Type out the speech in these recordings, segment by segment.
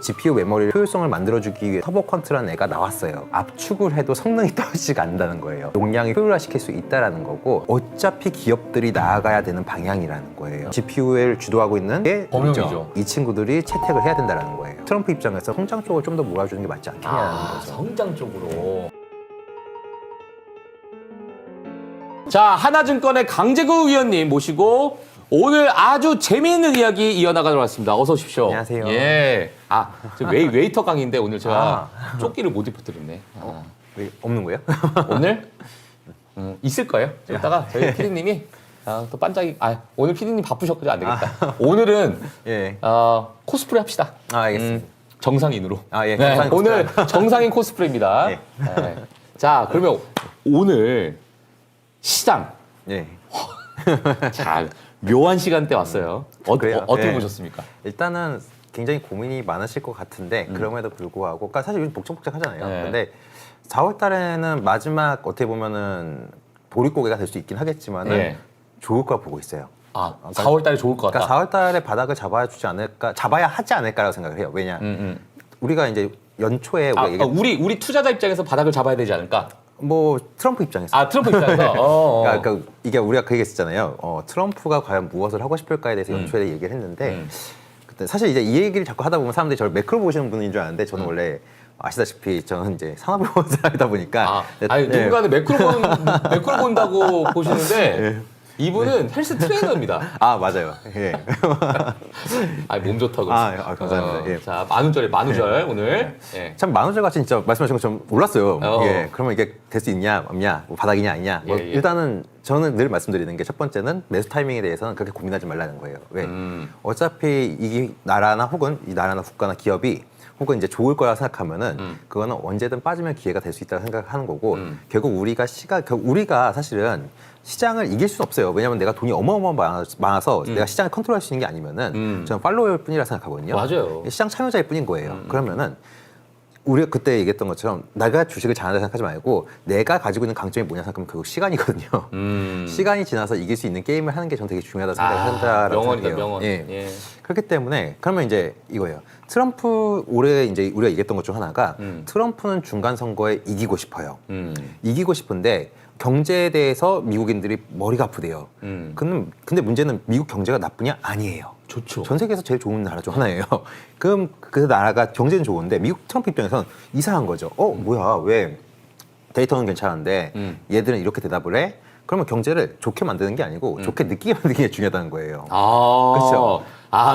GPU 메모리 효율성을 만들어주기 위해 터보컨트라는 애가 나왔어요. 압축을 해도 성능이 떨어지지가 않는다는 거예요. 용량을 효율화시킬 수 있다는 거고 어차피 기업들이 나아가야 되는 방향이라는 거예요. GPU를 주도하고 있는 게 범용이죠. 이 친구들이 채택을 해야 된다는 거예요. 트럼프 입장에서 성장 쪽을 좀 더 몰아주는 게 맞지 않겠냐는 거죠. 성장 쪽으로. 자, 하나증권의 강재구 위원님 모시고 오늘 아주 재미있는 이야기 이어나가도록 하겠습니다. 어서 오십시오. 안녕하세요. 예. 저 웨이터 강인데 오늘 제가 조끼를 못 입어드렸네. 왜 없는 거예요? 오늘 있을 거예요. 좀 이따가 저희 PD님이 또 반짝이. 오늘 PD님 바쁘셨거든요. 안 되겠다. 오늘은 예. 코스프레 합시다. 알겠습니다. 정상인으로. 예. 네, 정상인 오늘 정상인 코스프레입니다. 예. 네. 자, 그러면 오늘 시장. 예. 자, 묘한 시간대 왔어요. 그래요? 어떻게 예. 보셨습니까? 일단은 굉장히 고민이 많으실 것 같은데 그럼에도 불구하고 그러니까 사실 요즘 복잡복잡하잖아요. 네. 근데 4월 달에는 마지막 어떻게 보면은 보릿고개가 될 수 있긴 하겠지만은 네. 좋을 거라 보고 있어요. 4월 달에 좋을 것 같다. 그러니까 4월 달에 바닥을 잡아야 하지 않을까라고 생각을 해요. 왜냐? 우리가 이제 연초에 우리가 우리 투자자 입장에서 바닥을 잡아야 되지 않을까? 뭐 트럼프 입장에서 트럼프 입장에서. 그러니까 이게 우리가 그 얘기했었잖아요. 트럼프가 과연 무엇을 하고 싶을까에 대해서 연초에 얘기를 했는데 그때 사실 이제 이 얘기를 자꾸 하다 보면 사람들이 저를 매크로 보시는 분인 줄 아는데 저는 원래 아시다시피 저는 이제 산업을 보는 사람이다 보니까 누군가는 매크로 본다고 보시는데 이분은 헬스 트레이너입니다. 맞아요. 예. 몸 좋다고. 감사합니다. 예. 자, 만우절 오늘. 예. 참 만우절 같이 진짜 말씀하신 것처럼 몰랐어요. 예. 그러면 이게 될 수 있냐 없냐, 뭐 바닥이냐 아니냐. 뭐 예. 일단은 저는 늘 말씀드리는 게 첫 번째는 매수 타이밍에 대해서는 그렇게 고민하지 말라는 거예요. 왜? 어차피 이 나라나 혹은 이 나라나 국가나 기업이 혹은 이제 좋을 거라 생각하면은 그거는 언제든 빠지면 기회가 될 수 있다고 생각하는 거고 결국 우리가 사실은 시장을 이길 수는 없어요. 왜냐하면 내가 돈이 많아서 내가 시장을 컨트롤할 수 있는 게 아니면은 저는 팔로워일 뿐이라 생각하거든요. 맞아요. 시장 참여자일 뿐인 거예요. 그러면은 우리가 그때 얘기했던 것처럼 내가 주식을 잘한다 생각하지 말고 내가 가지고 있는 강점이 뭐냐 생각하면 결국 시간이거든요. 시간이 지나서 이길 수 있는 게임을 하는 게 저는 되게 중요하다고 생각한다라고 명언이다, 생각해요. 명언. 예. 그렇기 때문에 그러면 이제 이거예요. 트럼프 올해 이제 우리가 얘기했던 것 중 하나가 트럼프는 중간 선거에 이기고 싶어요. 이기고 싶은데 경제에 대해서 미국인들이 머리가 아프대요. 근데 문제는 미국 경제가 나쁘냐? 아니에요. 좋죠. 전 세계에서 제일 좋은 나라 중 하나예요. 그럼 그 나라가 경제는 좋은데 미국 트럼프 입장에서는 이상한 거죠. 뭐야 왜 데이터는 괜찮은데 얘들은 이렇게 대답을 해? 그러면 경제를 좋게 만드는 게 아니고 좋게 느끼게 만드는 게 중요하다는 거예요. 그렇죠.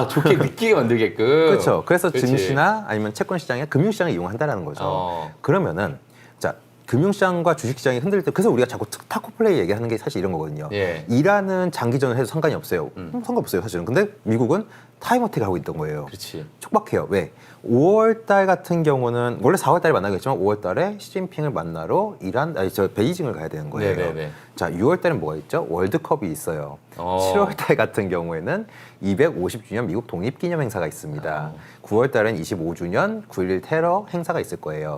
좋게 느끼게 만들게끔. 그렇죠. 그래서 증시나 아니면 채권 시장에 금융 시장을 이용한다라는 거죠. 그러면은 자 금융시장과 주식시장이 흔들릴 때 그래서 우리가 자꾸 타코 플레이 얘기하는 게 사실 이런 거거든요. 예. 이란은 장기전을 해도 상관이 없어요. 상관없어요 사실은. 근데 미국은 타임어택을 하고 있던 거예요. 그렇지. 촉박해요. 왜? 5월 달 같은 경우는 원래 4월 달에 만나겠지만 5월 달에 시진핑을 만나러 베이징을 가야 되는 거예요. 네네네. 자, 6월 달엔 뭐가 있죠? 월드컵이 있어요. 7월 달 같은 경우에는 250주년 미국 독립기념 행사가 있습니다. 9월 달엔 25주년 9.11 테러 행사가 있을 거예요.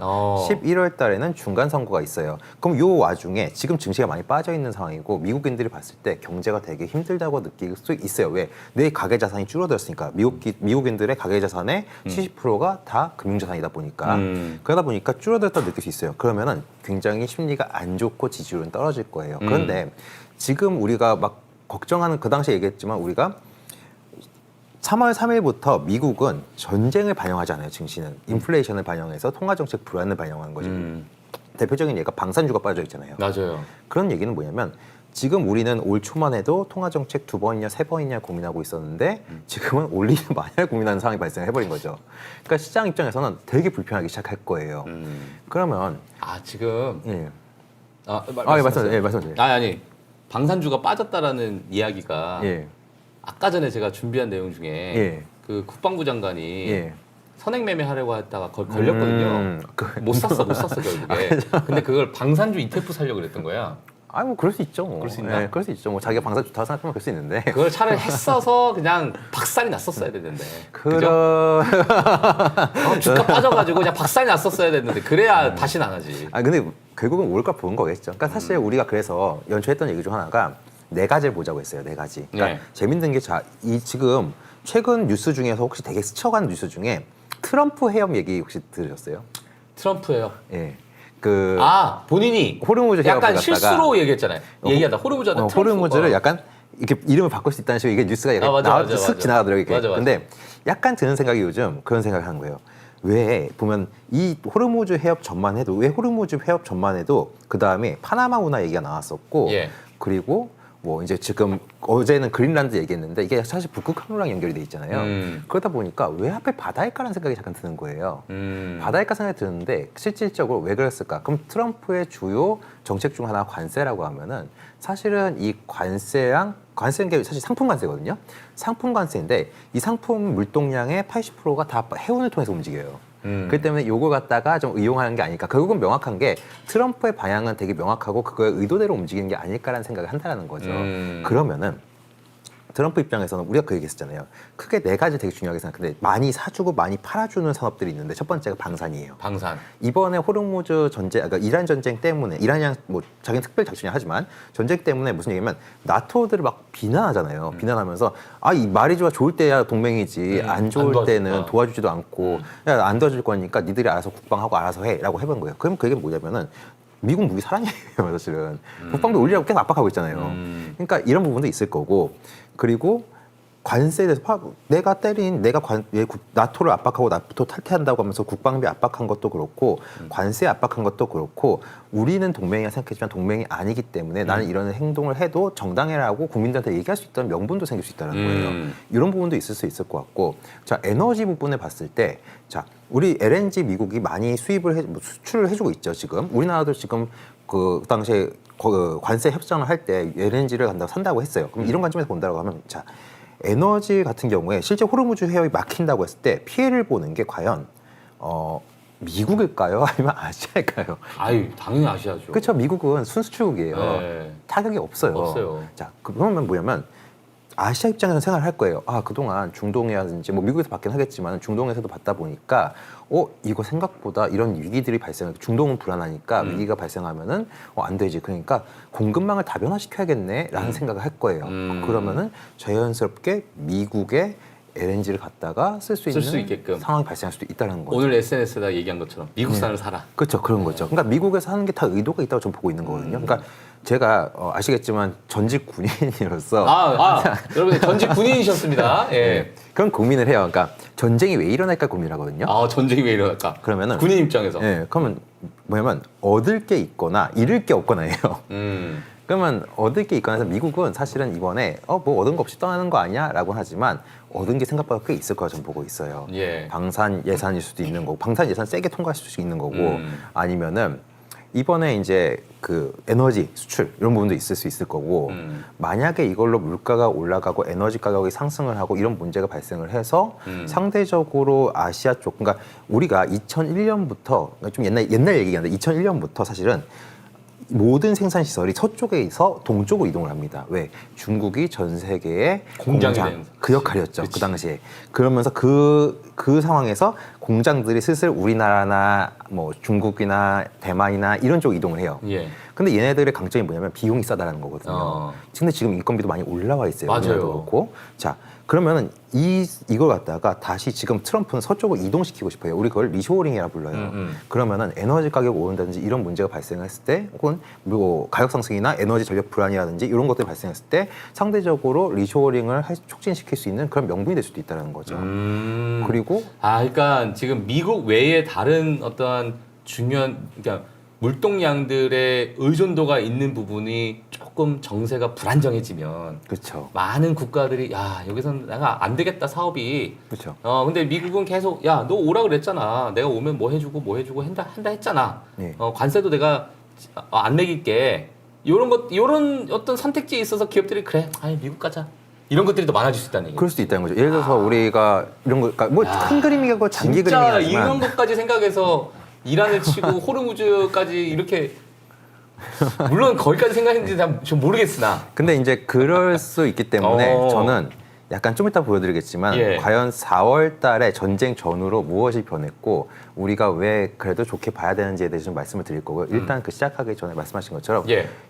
11월 달에는 중간 선거가 있어요. 그럼 요 와중에 지금 증시가 많이 빠져 있는 상황이고 미국인들이 봤을 때 경제가 되게 힘들다고 느낄 수 있어요. 왜? 내 가계 자산이 줄어들었으니까 미국인들의 가계 자산의 70%가 다 금융자산이다 보니까 그러다 보니까 줄어들었다 느낄 수 있어요. 그러면은 굉장히 심리가 안 좋고 지지율은 떨어질 거예요. 그런데 지금 우리가 막 걱정하는 그 당시에 얘기했지만 우리가 3월 3일부터 미국은 전쟁을 반영하지 않아요. 증시는 인플레이션을 반영해서 통화정책 불안을 반영하는 거죠. 대표적인 예가 방산주가 빠져 있잖아요. 맞아요. 그런 얘기는 뭐냐면 지금 우리는 올 초만 해도 통화정책 2번이냐 3번이냐 고민하고 있었는데 지금은 올리지 마냐를 고민하는 상황이 발생해버린 거죠. 그러니까 시장 입장에서는 되게 불편하기 시작할 거예요. 그러면 지금 말씀하세요. 아니 방산주가 빠졌다라는 이야기가 아까 전에 제가 준비한 내용 중에 그 국방부 장관이 선행 매매하려고 했다가 걸렸거든요. 못 샀어 결국에. 근데 그걸 방산주 ETF 살려고 그랬던 거야. 뭐 그럴 수 있죠. 그럴 수 있나? 그럴 수 있죠. 뭐 자기가 방산 좋다고 생각하면 그럴 수 있는데. 그걸 차라리 했어서 그냥 박살이 났었어야 되는데. 주가 빠져가지고 그냥 박살이 났었어야 됐는데 그래야 다시는 안 하지. 근데 결국은 올까 보는 거겠죠. 그러니까 사실 우리가 그래서 연초에 했던 얘기 중 하나가 4가지를 보자고 했어요. 4가지. 그러니까 재밌는 게 지금 최근 뉴스 중에서 혹시 되게 스쳐간 뉴스 중에 트럼프 해협 얘기 혹시 들으셨어요? 트럼프예요. 예. 본인이 호르무즈 해협을 약간 갖다가 실수로 얘기했잖아요. 얘기하다 호르무즈하다 호르무즈를 약간 이렇게 이름을 바꿀 수 있다는 식으로 이게 뉴스가 약간 슥 지나가더라고요. 맞아. 근데 약간 드는 생각이 요즘 그런 생각을 하는 거예요. 왜 보면 이 호르무즈 해협 전만 해도 그 다음에 파나마 운하 얘기가 나왔었고 예. 그리고 뭐 이제 지금 어제는 그린란드 얘기했는데 이게 사실 북극 항로랑 연결이 돼 있잖아요. 그러다 보니까 왜 하필 바다일까라는 생각이 잠깐 드는 거예요. 바다일까 생각이 드는데 실질적으로 왜 그랬을까? 그럼 트럼프의 주요 정책 중 하나가 관세라고 하면은 사실은 이 관세는 게 사실 상품 관세거든요. 상품 관세인데 이 상품 물동량의 80%가 다 해운을 통해서 움직여요. 그렇기 때문에 요걸 갖다가 좀 이용하는 게 아닐까. 결국은 명확한 게 트럼프의 방향은 되게 명확하고 그거의 의도대로 움직이는 게 아닐까라는 생각을 한다는 거죠. 그러면은 트럼프 입장에서는 우리가 그 얘기했었잖아요. 크게 네 가지 되게 중요하게 생각하는데 많이 사주고 많이 팔아주는 산업들이 있는데 첫 번째가 방산이에요. 방산. 이번에 호르무즈 전쟁, 그러니까 이란 전쟁 때문에 이란이랑 뭐 자기는 특별 작전이 하지만 전쟁 때문에 무슨 얘기냐면 나토들을 막 비난하잖아요. 비난하면서 이 말이 좋을 때야 동맹이지 안 좋을 때는 도와주지도 않고 야, 안 도와줄 거니까 니들이 알아서 국방하고 알아서 해라고 해본 거예요. 그럼 그게 뭐냐면은 미국 무기 사랑이에요, 사실은. 국방비 올리라고 계속 압박하고 있잖아요. 그러니까 이런 부분도 있을 거고, 그리고 관세에 대해서 나토를 압박하고 나토 탈퇴한다고 하면서 국방비 압박한 것도 그렇고 관세 압박한 것도 그렇고 우리는 동맹이라 생각했지만 동맹이 아니기 때문에 나는 이런 행동을 해도 정당해라고 국민들한테 얘기할 수 있다는 명분도 생길 수 있다는 거예요. 이런 부분도 있을 수 있을 것 같고, 자 에너지 부분에 봤을 때, 자 우리 LNG 미국이 많이 수출을 해주고 있죠. 지금 우리나라도 지금 그 당시에 관세 협상을 할 때 LNG를 산다고 했어요. 그럼 이런 관점에서 본다고 하면 자. 에너지 같은 경우에 실제 호르무즈 해협이 막힌다고 했을 때 피해를 보는 게 과연 미국일까요? 아니면 아시아일까요? 당연히 아시아죠. 그렇죠. 미국은 순수출국이에요. 네. 타격이 없어요. 자, 그러면 뭐냐면 아시아 입장에서 생각을 할 거예요. 그동안 중동이라든지 뭐 미국에서 받긴 하겠지만 중동에서도 받다 보니까 이거 생각보다 이런 위기들이 중동은 불안하니까 위기가 발생하면은 안 되지. 그러니까 공급망을 다변화시켜야겠네라는 생각을 할 거예요. 그러면은 자연스럽게 미국의 LNG를 갖다가 쓸 수 있는 상황이 발생할 수도 있다는 거죠. 오늘 SNS에다 얘기한 것처럼 미국산을 사라. 그렇죠. 그런 거죠. 그러니까 미국에서 하는 게 다 의도가 있다고 저는 보고 있는 거거든요. 그러니까 제가 아시겠지만 전직 군인으로서 여러분 전직 군인이셨습니다. 예. 네, 그런 고민을 해요. 그러니까 전쟁이 왜 일어날까 고민하거든요. 전쟁이 왜 일어날까? 그러면은 군인 입장에서. 그러면 뭐냐면 얻을 게 있거나 잃을 게 없거나예요. 그러면 얻을 게 있거나 해서 미국은 사실은 이번에 뭐 얻은 거 없이 떠나는 거 아니야라고 하지만 얻은 게 생각보다 꽤 있을 거라 저는 보고 있어요. 예. 방산 예산일 수도 있는 거고, 방산 예산 세게 통과할 수도 있는 거고, 아니면은 이번에 이제 그 에너지 수출 이런 부분도 있을 수 있을 거고, 만약에 이걸로 물가가 올라가고 에너지 가격이 상승을 하고 이런 문제가 발생을 해서 상대적으로 아시아 쪽, 그러니까 우리가 2001년부터 좀 옛날 얘기인데 2001년부터 사실은 모든 생산 시설이 서쪽에서 동쪽으로 이동을 합니다. 왜? 중국이 전 세계의 공장 그 역할이었죠. 그치. 그 당시에. 그러면서 그 상황에서 공장들이 슬슬 우리나라나 뭐 중국이나 대만이나 이런 쪽 이동을 해요. 예. 근데 얘네들의 강점이 뭐냐면 비용이 싸다라는 거거든요. 근데 지금 인건비도 많이 올라와 있어요. 맞아요. 그렇고. 자, 그러면은 이걸 갖다가 다시 지금 트럼프는 서쪽으로 이동시키고 싶어요. 우리 그걸 리쇼어링이라 불러요. 그러면은 에너지 가격 오른다든지 이런 문제가 발생했을 때, 혹은 뭐 가격 상승이나 에너지 전력 불안이라든지 이런 것들이 발생했을 때 상대적으로 리쇼어링을 촉진시킬 수 있는 그런 명분이 될 수도 있다는 거죠. 그리고 그러니까 지금 미국 외에 다른 어떠한 중요한, 그러니까 물동량들의 의존도가 있는 부분이 조금 정세가 불안정해지면, 그렇죠. 많은 국가들이 여기서는 내가 안 되겠다 사업이. 그렇죠. 근데 미국은 계속 너 오라 그랬잖아. 내가 오면 뭐 해주고 한다 했잖아. 네. 관세도 내가 안 매길게. 요런 어떤 선택지에 있어서 기업들이 그래. 미국 가자. 이런 것들이 더 많아질 수 있다는 얘기예요. 그럴 수도 있다는 거죠. 예를 들어서 우리가 이런 거, 그러니까 뭐 큰 그림이고 장기 그림이지만 이런 것까지 생각해서 이란을 치고 호르무즈까지 이렇게, 물론 거기까지 생각했는지 난 좀 모르겠으나. 근데 이제 그럴 수 있기 때문에 저는 약간 좀 이따 보여드리겠지만 과연 4월 달에 전쟁 전후로 무엇이 변했고 우리가 왜 그래도 좋게 봐야 되는지에 대해서 좀 말씀을 드릴 거고요. 일단 그 시작하기 전에 말씀하신 것처럼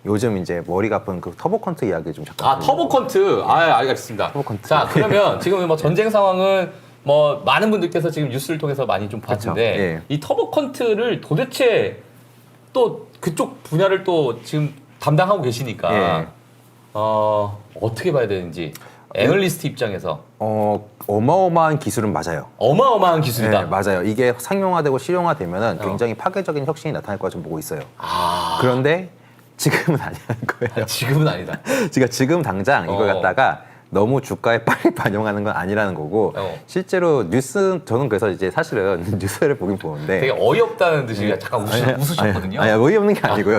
요즘 이제 머리가 아픈 그 터보컨트 이야기 좀 잠깐. 터보컨트. 알겠습니다. 터보컨트. 자, 그러면 지금 뭐 전쟁 상황은 뭐 많은 분들께서 지금 뉴스를 통해서 많이 좀 봤는데 예. 이 터보컨트를 도대체 또 그쪽 분야를 또 지금 담당하고 계시니까 예. 어떻게 봐야 되는지 애널리스트 입장에서 어마어마한 기술은 맞아요. 어마어마한 기술이다. 네, 맞아요. 이게 상용화되고 실용화되면은 굉장히 파괴적인 혁신이 나타날 거라 좀 보고 있어요. 그런데 지금은 아니라는 거예요. 지금은 아니다. 지금 당장 이걸 갖다가 너무 주가에 빨리 반영하는 건 아니라는 거고 실제로 저는 그래서 이제 사실은 뉴스를 보긴 보는데 되게 어이없다는 듯이 잠깐 웃으셨거든요. 아니, 어이없는 게 아니고요.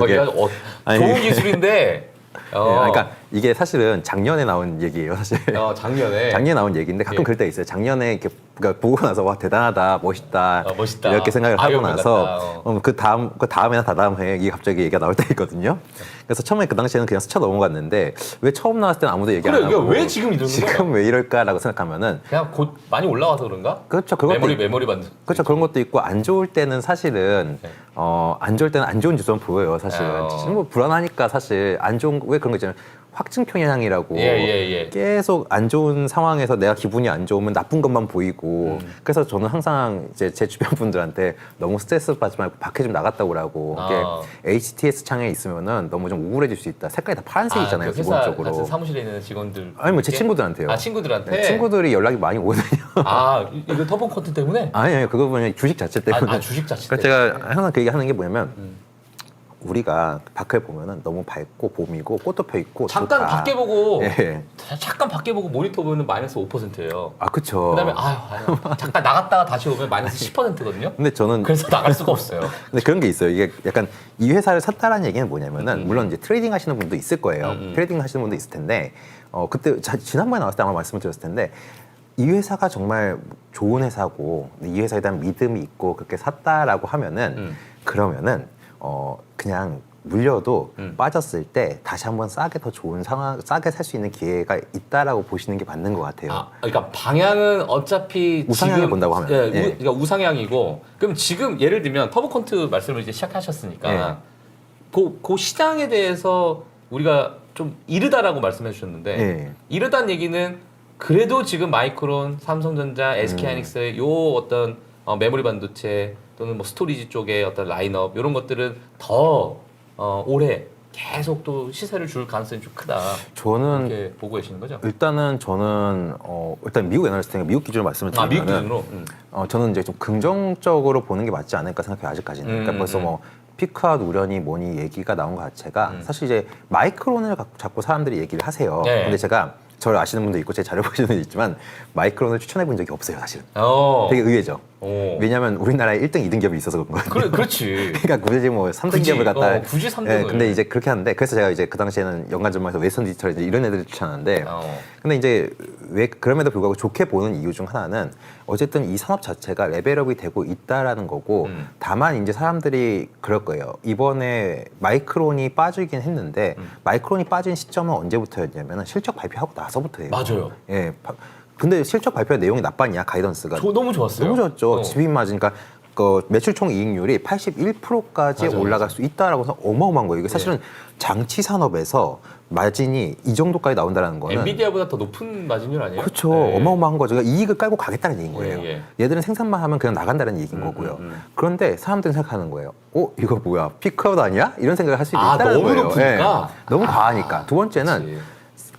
좋은 기술인데 그러니까 이게 사실은 작년에 나온 얘기예요, 사실. 작년에 나온 얘기인데 가끔 그럴 때 있어요. 작년에 이렇게 그러니까 보고 나서 와 대단하다, 멋있다, 이렇게 생각을 하고 나서 그 다음에나 다다음에 이게 갑자기 얘기가 나올 때 있거든요. 그래서 처음에 그 당시에는 그냥 스쳐 넘어갔는데 왜 처음 나왔을 때는 아무도 얘기 안 하고 왜 지금 이러는 거야? 지금 왜 이럴까라고 생각하면은 그냥 곧 많이 올라와서 그런가? 그렇죠. 메모리 반도. 그렇죠. 그런 것도 있고 안 좋을 때는 사실은 안 좋을 때는 안 좋은 뉴스만 보여요. 사실은 지금 뭐 불안하니까 사실 안 좋은 왜 그런 거 있잖아요. 확증 편향이라고 계속 안 좋은 상황에서 내가 기분이 안 좋으면 나쁜 것만 보이고 그래서 저는 항상 이제 제 주변 분들한테 너무 스트레스 받지 말고 밖에 좀 나갔다 오라고 HTS 창에 있으면은 너무 좀 우울해질 수 있다. 색깔이 다 파란색이잖아요. 그 기본적으로. 같은 사무실에 있는 직원들 아니 뭐 제 친구들한테요. 친구들한테? 네, 친구들이 연락이 많이 오거든요. 이거 터보컨트 때문에? 아니요. 그거 보면 주식 자체 때문에. 주식 자체 그러니까 제가 항상 그 얘기 하는 게 뭐냐면 우리가 밖을 보면은 너무 밝고 봄이고 꽃도 펴 있고 잠깐 좋다. 밖에 보고 예. 잠깐 밖에 보고 모니터 보면 마이너스 5%예요. 그렇죠. 그다음에 잠깐 나갔다가 다시 오면 마이너스 10%거든요. 근데 저는 그래서 나갈 수가 없어요. 근데 그런 게 있어요. 이게 약간 이 회사를 샀다라는 얘기는 뭐냐면은 물론 이제 트레이딩 하시는 분도 있을 거예요. 트레이딩 하시는 분도 있을 텐데 그때 지난번에 나왔을 때 아마 말씀을 드렸을 텐데 이 회사가 정말 좋은 회사고 이 회사에 대한 믿음이 있고 그렇게 샀다라고 하면은 그러면은 그냥 물려도 빠졌을 때 다시 한번 싸게 더 좋은 싸게 살 수 있는 기회가 있다라고 보시는 게 맞는 것 같아요. 그러니까 방향은 어차피 우상향을 본다고 하면. 그러니까 우상향이고 그럼 지금 예를 들면 터보컨트 말씀을 이제 시작하셨으니까 그 시장에 대해서 우리가 좀 이르다라고 말씀해 주셨는데 이르다는 얘기는 그래도 지금 마이크론, 삼성전자, SK하이닉스의 요 어떤 메모리 반도체 또는 뭐 스토리지 쪽의 어떤 라인업 이런 것들은 더 올해 계속 또 시세를 줄 가능성이 좀 크다. 저는 이렇게 보고 계시는 거죠? 일단은 저는 일단 미국 애널리스트니까 미국 기준으로 말씀을 드리면 미국 기준으로? 저는 이제 좀 긍정적으로 보는 게 맞지 않을까 생각해요. 아직까지는. 그러니까 벌써 뭐 피크아웃 우려니 뭐니 얘기가 나온 것 자체가 사실 이제 마이크론을 자꾸 사람들이 얘기를 하세요. 근데 제가 저를 아시는 분도 있고 제 자료 보시는 분도 있지만 마이크론을 추천해 본 적이 없어요, 사실은. 되게 의외죠. 왜냐하면 우리나라에 1등, 2등 기업이 있어서 그런 거예요. 그렇지. 그러니까 굳이 뭐 3등 기업을 갖다 굳이 3등을. 근데 이제 그렇게 하는데 그래서 제가 이제 그 당시에는 연간 전망에서 웨스턴 디지털 이런 애들을 추천하는데 근데 이제 왜 그럼에도 불구하고 좋게 보는 이유 중 하나는 어쨌든 이 산업 자체가 레벨업이 되고 있다라는 거고 다만 이제 사람들이 그럴 거예요. 이번에 마이크론이 빠지긴 했는데 마이크론이 빠진 시점은 언제부터였냐면 실적 발표하고 나서부터예요. 맞아요. 근데 실적 발표 내용이 나빴냐 가이던스가 너무 좋았어요. 너무 좋았죠. GP 마진 그러니까 그 매출 총 이익률이 81%까지 올라갈 수 있다라고 해서 어마어마한 거예요. 이게 사실은 장치 산업에서 마진이 이 정도까지 나온다는 거는 엔비디아보다 더 높은 마진율 아니에요? 그렇죠. 어마어마한 거죠. 그러니까 이익을 깔고 가겠다는 얘기인 거예요. 얘들은 생산만 하면 그냥 나간다는 얘기인 거고요. 그런데 사람들은 생각하는 거예요. 이거 뭐야? 피크아웃 아니야? 이런 생각을 할 수 있다는 너무 거예요. 높으니까? 너무 과하니까. 두 번째는 그치.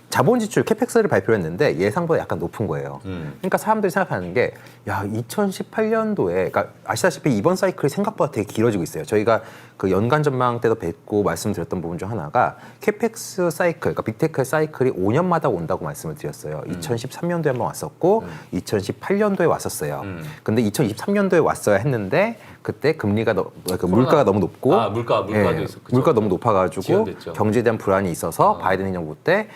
자본 지출 캐펙스를 발표했는데 예상보다 약간 높은 거예요. 그러니까 사람들이 생각하는 게 야 2018년도에 그러니까 아시다시피 이번 사이클이 생각보다 되게 길어지고 있어요. 저희가 그 연간 전망 때도 뵙고 말씀드렸던 부분 중 하나가 캐펙스 사이클, 그러니까 빅테크 사이클이 5년마다 온다고 말씀을 드렸어요. 2013년도에 한번 왔었고 2018년도에 왔었어요. 근데 2023년도에 왔어야 했는데 그때 금리가 물가가 너무 높고 물가도 있었죠. 물가 너무 높아가지고 지연됐죠. 경제에 대한 불안이 있어서 바이든 행정부 때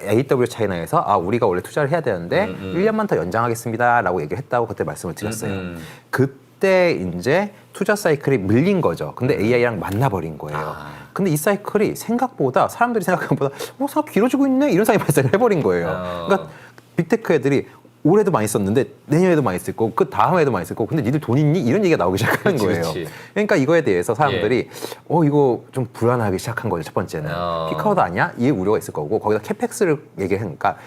AW 차이나에서 우리가 원래 투자를 해야 되는데 1년만 더 연장하겠습니다라고 얘기를 했다고 그때 말씀을 드렸어요. 그때 이제 투자 사이클이 밀린 거죠. 근데 AI랑 만나버린 거예요. 근데 이 사이클이 생각보다 사람들이 생각한 것보다 생각 길어지고 있네 이런 상황이 발생을 해버린 거예요. 그러니까 빅테크 애들이 올해도 많이 썼는데 내년에도 많이 쓸 거고 그 다음에도 많이 쓸 거고 근데 니들 돈 있니? 이런 얘기가 나오기 시작하는 거예요. 그러니까 이거에 대해서 사람들이 이거 좀 불안하기 시작한 거죠. 첫 번째는 피크아웃 아니야? 이 우려가 있을 거고 거기다 캐펙스를 얘기하니까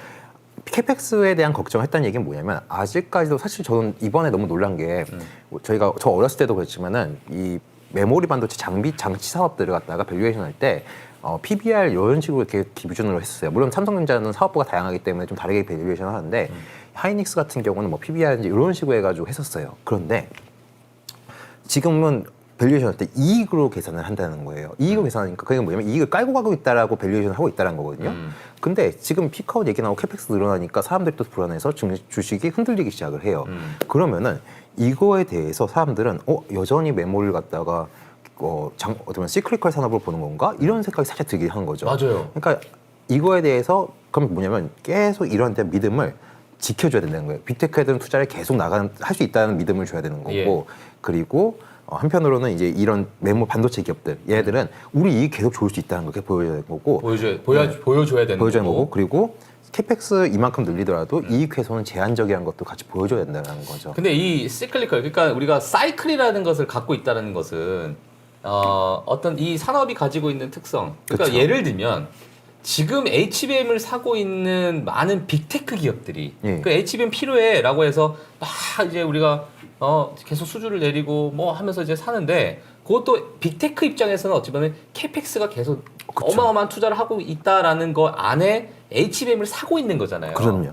캐펙스에 대한 걱정했다는 얘기는 뭐냐면 아직까지도 사실 저는 이번에 너무 놀란 게 저 어렸을 때도 그랬지만은 이 메모리 반도체 장치 사업들을 갖다가 밸류에이션 할 때 PBR 이런 식으로 이렇게 기준으로 했었어요. 물론 삼성전자는 사업부가 다양하기 때문에 좀 다르게 밸류에이션을 하는데 하이닉스 같은 경우는 뭐 PBR 이런 식으로 해가지고 했었어요. 그런데 지금은 밸류에이션 할 때 이익으로 계산을 한다는 거예요. 이익으로 계산하니까 그게 뭐냐면 이익을 깔고 가고 있다라고 밸류에이션을 하고 있다는 거거든요. 근데 지금 피크아웃 얘기 나오고 캐펙스 늘어나니까 사람들이 또 불안해서 주식이 흔들리기 시작을 해요. 그러면은 이거에 대해서 사람들은 여전히 메모리를 갖다가 어쩌면 시크리컬 산업을 보는 건가? 이런 생각이 살짝 들긴 하는 거죠. 맞아요. 그러니까 이거에 대해서 그럼 뭐냐면 계속 이런 데 믿음을 지켜줘야 된다는 거예요. 빅테크에 대한 투자를 계속 할 수 있다는 믿음을 줘야 되는 거고, 예. 그리고 한편으로는 이제 이런 반도체 기업들, 얘들은 우리 이익 계속 좋을 수 있다는 걸 보여줘야 되는 거고, 보여줘야 되는 거고, 그리고 캐펙스 이만큼 늘리더라도 이익 훼손은 제한적이라는 것도 같이 보여줘야 된다는 거죠. 근데 이 시클리컬, 그러니까 우리가 사이클이라는 것을 갖고 있다는 것은 어떤 이 산업이 가지고 있는 특성. 그러니까 그쵸. 예를 들면 지금 HBM을 사고 있는 많은 빅테크 기업들이 예. 그 HBM 필요해라고 해서 막 이제 우리가 계속 수주를 내리고 뭐 하면서 이제 사는데 그것도 빅테크 입장에서는 어찌보면 캐펙스가 계속 그쵸. 어마어마한 투자를 하고 있다라는 거 안에 HBM을 사고 있는 거잖아요. 그럼요.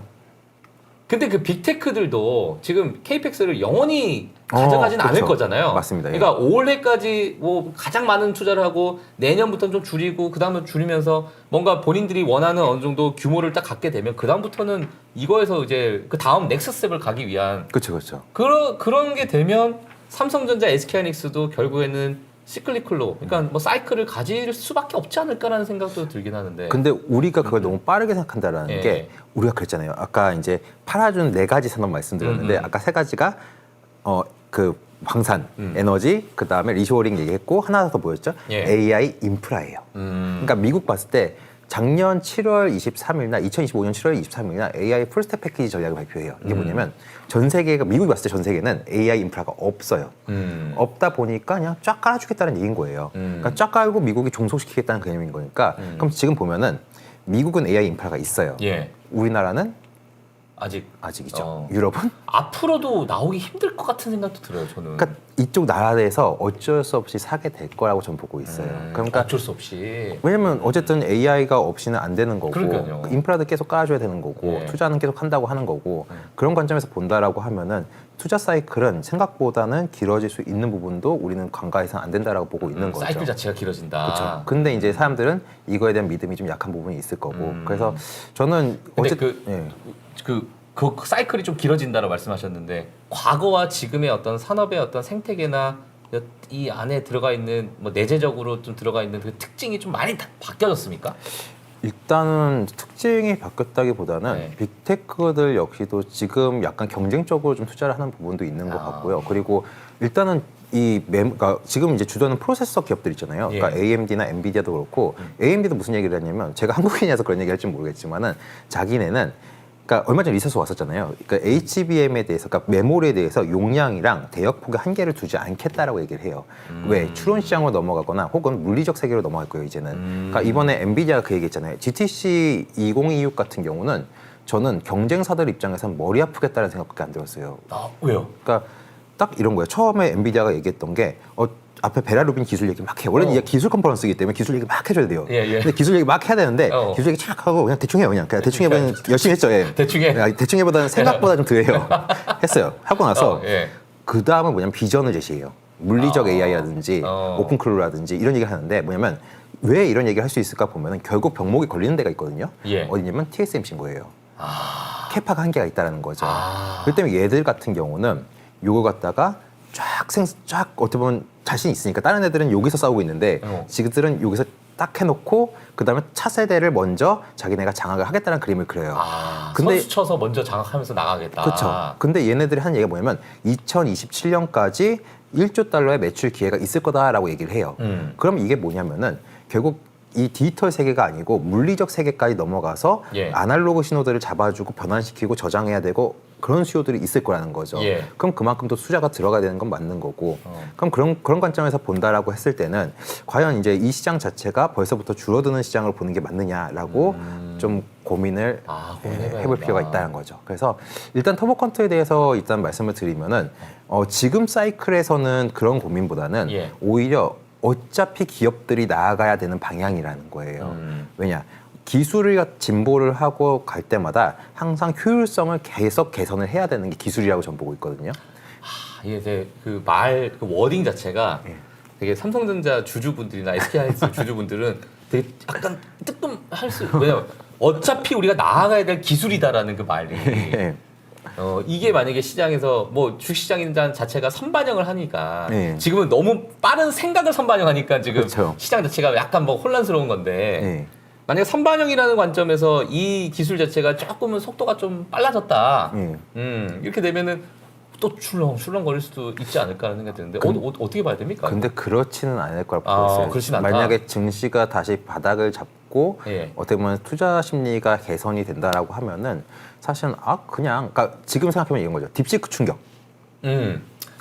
근데 그 빅테크들도 지금 KPX를 영원히 가져가진 않을 그쵸. 거잖아요. 맞습니다. 예. 그러니까 올해까지 뭐 가장 많은 투자를 하고 내년부터는 좀 줄이고 그 다음에 줄이면서 뭔가 본인들이 원하는 어느 정도 규모를 딱 갖게 되면 그 다음부터는 이거에서 이제 그 다음 넥서스텝을 가기 위한 그렇죠. 그런 게 되면 삼성전자, SK하이닉스도 결국에는 시클리컬로, 그러니까 뭐 사이클을 가질 수밖에 없지 않을까라는 생각도 들긴 하는데. 근데 우리가 그걸 너무 빠르게 생각한다라는 예. 게 우리가 그랬잖아요. 아까 이제 팔아준 4가지 산업 말씀드렸는데 아까 3가지가 그 방산, 에너지, 그 다음에 리쇼어링 얘기했고 하나 더 뭐였죠? 예. AI 인프라예요. 그러니까 미국 봤을 때 작년 7월 23일 날 2025년 7월 23일 날 AI 풀스택 패키지 전략을 발표해요. 이게 뭐냐면 전 세계가 미국이 봤을 때 전 세계는 AI 인프라가 없어요. 없다 보니까 그냥 쫙 깔아주겠다는 얘기인 거예요. 그러니까 쫙 깔고 미국이 종속시키겠다는 개념인 거니까 그럼 지금 보면은 미국은 AI 인프라가 있어요. 예. 우리나라는 아직이죠. 아직이죠. 유럽은 앞으로도 나오기 힘들 것 같은 생각도 들어요. 저는. 그러니까 이쪽 나라에서 어쩔 수 없이 사게 될 거라고 저는 보고 있어요. 그러니까 어쩔 수 없이. 왜냐면 어쨌든 AI가 없이는 안 되는 거고 그러니까요. 인프라도 계속 깔아줘야 되는 거고 네. 투자는 계속 한다고 하는 거고 그런 관점에서 본다라고 하면은 투자 사이클은 생각보다는 길어질 수 있는 부분도 우리는 간과해서는 안 된다라고 보고 있는 거죠. 사이클 자체가 길어진다. 그렇죠. 근데 이제 사람들은 이거에 대한 믿음이 좀 약한 부분이 있을 거고 그래서 저는 근데 어쨌든 그 사이클이 좀 길어진다고 말씀하셨는데 과거와 지금의 어떤 산업의 어떤 생태계나 이 안에 들어가 있는 뭐 내재적으로 좀 들어가 있는 그 특징이 좀 많이 바뀌어졌습니까? 일단은 특징이 바뀌었다기보다는 네. 빅테크들 역시도 지금 약간 경쟁적으로 좀 투자를 하는 부분도 있는 것 같고요. 그리고 일단은 그러니까 지금 이제 주도하는 프로세서 기업들 있잖아요. 예. 그러니까 AMD나 엔비디아도 그렇고 AMD도 무슨 얘기를 했냐면 제가 한국인이라서 그런 얘기 할지 모르겠지만은 자기네는 그러니까 얼마 전에 리서치 왔었잖아요. 그러니까 HBM에 대해서, 그러니까 메모리에 대해서 용량이랑 대역폭의 한계를 두지 않겠다라고 얘기를 해요. 왜? 추론 시장으로 넘어가거나 혹은 물리적 세계로 넘어갈 거예요, 이제는. 그러니까 이번에 엔비디아가 그 얘기했잖아요. GTC 2026 같은 경우는 저는 경쟁사들 입장에서는 머리 아프겠다는 생각밖에 안 들었어요. 왜요? 그러니까 딱 이런 거예요. 처음에 엔비디아가 얘기했던 게 앞에 베라루빈 기술 얘기 막 해. 원래는 이게 기술 컨퍼런스이기 때문에 기술 얘기 막 해줘야 돼요. 예. 근데 기술 얘기 막 해야 되는데 기술 얘기 착 하고 그냥 대충 해요. 그냥 대충 해보면 열심히 했죠. 예. 대충 해? 대충 해보다는 생각보다 좀 덜해요. 했어요. 하고 나서 예. 그 다음은 뭐냐면 비전을 제시해요. 물리적 AI라든지 오픈 클로라든지 이런 얘기를 하는데 뭐냐면 왜 이런 얘기를 할 수 있을까 보면은 결국 병목이 걸리는 데가 있거든요. 예. 어디냐면 TSMC인 거예요. 캐파가 한계가 있다는 거죠. 아. 그렇기 때문에 얘들 같은 경우는 요거 갖다가 쫙 어떻게 보면 자신 있으니까 다른 애들은 여기서 싸우고 있는데 지그들은 여기서 딱 해놓고 그 다음에 차세대를 먼저 자기네가 장악을 하겠다는 그림을 그려요. 근데 선수 쳐서 먼저 장악하면서 나가겠다. 그렇죠. 근데 얘네들이 하는 얘기가 뭐냐면 2027년까지 1조 달러의 매출 기회가 있을 거다라고 얘기를 해요. 그럼 이게 뭐냐면은 결국 이 디지털 세계가 아니고 물리적 세계까지 넘어가서 예. 아날로그 신호들을 잡아주고 변환시키고 저장해야 되고 그런 수요들이 있을 거라는 거죠. 예. 그럼 그만큼 또 투자가 들어가야 되는 건 맞는 거고. 그럼 그런 관점에서 본다라고 했을 때는 과연 이제 이 시장 자체가 벌써부터 줄어드는 시장을 보는 게 맞느냐라고 좀 고민을 해볼 필요가 있다는 거죠. 그래서 일단 터보 컨트에 대해서 일단 말씀을 드리면은 지금 사이클에서는 그런 고민보다는 오히려 어차피 기업들이 나아가야 되는 방향이라는 거예요. 왜냐? 기술이 진보를 하고 갈 때마다 항상 효율성을 계속 개선을 해야 되는 게 기술이라고 저는 보고 있거든요. 이게 그 워딩 자체가 되게 삼성전자 주주분들이나 SK하이닉스 주주분들은 되게 약간 뜨끔할 수, 왜냐면 어차피 우리가 나아가야 될 기술이다라는 그 말이 이게 만약에 시장에서 뭐 주식시장 자체가 선반영을 하니까 지금은 너무 빠른 생각을 선반영하니까 지금 그렇죠. 시장 자체가 약간 뭐 혼란스러운 건데 만약에 선반영이라는 관점에서 이 기술 자체가 조금은 속도가 좀 빨라졌다. 이렇게 되면은 또 출렁거릴 수도 있지 않을까라는 생각이 드는데 어떻게 봐야 됩니까? 근데 그렇지는 않을 거라고 보고 있어요. 그렇진 않다. 만약에 증시가 다시 바닥을 잡고 어떻게 보면 투자 심리가 개선이 된다라고 하면은 사실은 그러니까 지금 생각해보면 이런 거죠. 딥시크 충격.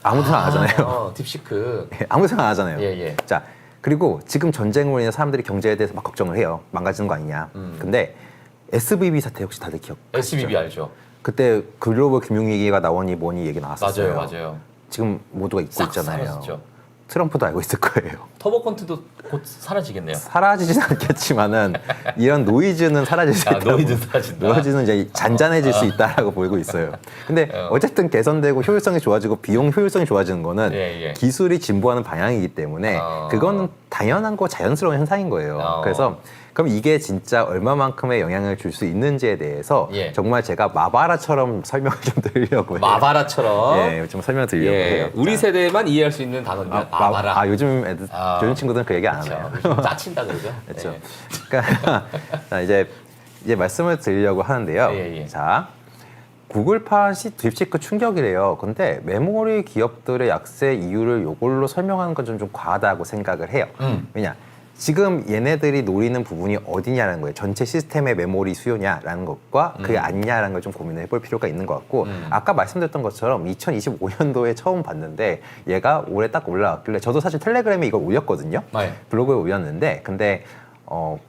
아무도 생각 안 하잖아요. 딥시크. 아무도 생각 안 하잖아요. 자, 그리고 지금 전쟁으로 인해 사람들이 경제에 대해서 막 걱정을 해요. 망가지는 거 아니냐. 근데 SVB 사태 혹시 다들 기억하시죠? SVB 알죠? 그때 글로벌 금융위기가 나오니 뭐니 얘기 나왔었어요. 맞아요. 지금 모두가 잊고 있잖아요. 사라졌죠. 트럼프도 알고 있을 거예요. 터보컨트도 곧 사라지겠네요. 사라지진 않겠지만은 이런 노이즈는 사라질 수 있다. 노이즈는 사라진다. 노이즈는 이제 잔잔해질 수 있다라고 보이고 있어요. 근데 어쨌든 개선되고 효율성이 좋아지고 비용 효율성이 좋아지는 거는 기술이 진보하는 방향이기 때문에 그거는 당연한 거 자연스러운 현상인 거예요. 그래서 그럼 이게 진짜 얼마만큼의 영향을 줄 수 있는지에 대해서 정말 제가 마바라처럼 설명을 좀 드리려고 해요. 마바라처럼? 좀 설명드리려고 해요. 우리 세대만 이해할 수 있는 단어입니다. 마바라. 요즘 친구들은 그 얘기 안 해요. 짜친다 그러죠? 그렇죠. 그러니까 자, 이제 말씀을 드리려고 하는데요. 자, 구글판 딥시크 충격이래요. 근데 메모리 기업들의 약세 이유를 이걸로 설명하는 건 좀 과하다고 생각을 해요. 왜냐? 지금 얘네들이 노리는 부분이 어디냐라는 거예요. 전체 시스템의 메모리 수요냐라는 것과 그게 아니냐라는 걸 좀 고민을 해볼 필요가 있는 것 같고 아까 말씀드렸던 것처럼 2025년도에 처음 봤는데 얘가 올해 딱 올라왔길래 저도 사실 텔레그램에 이걸 올렸거든요. 블로그에 올렸는데 근데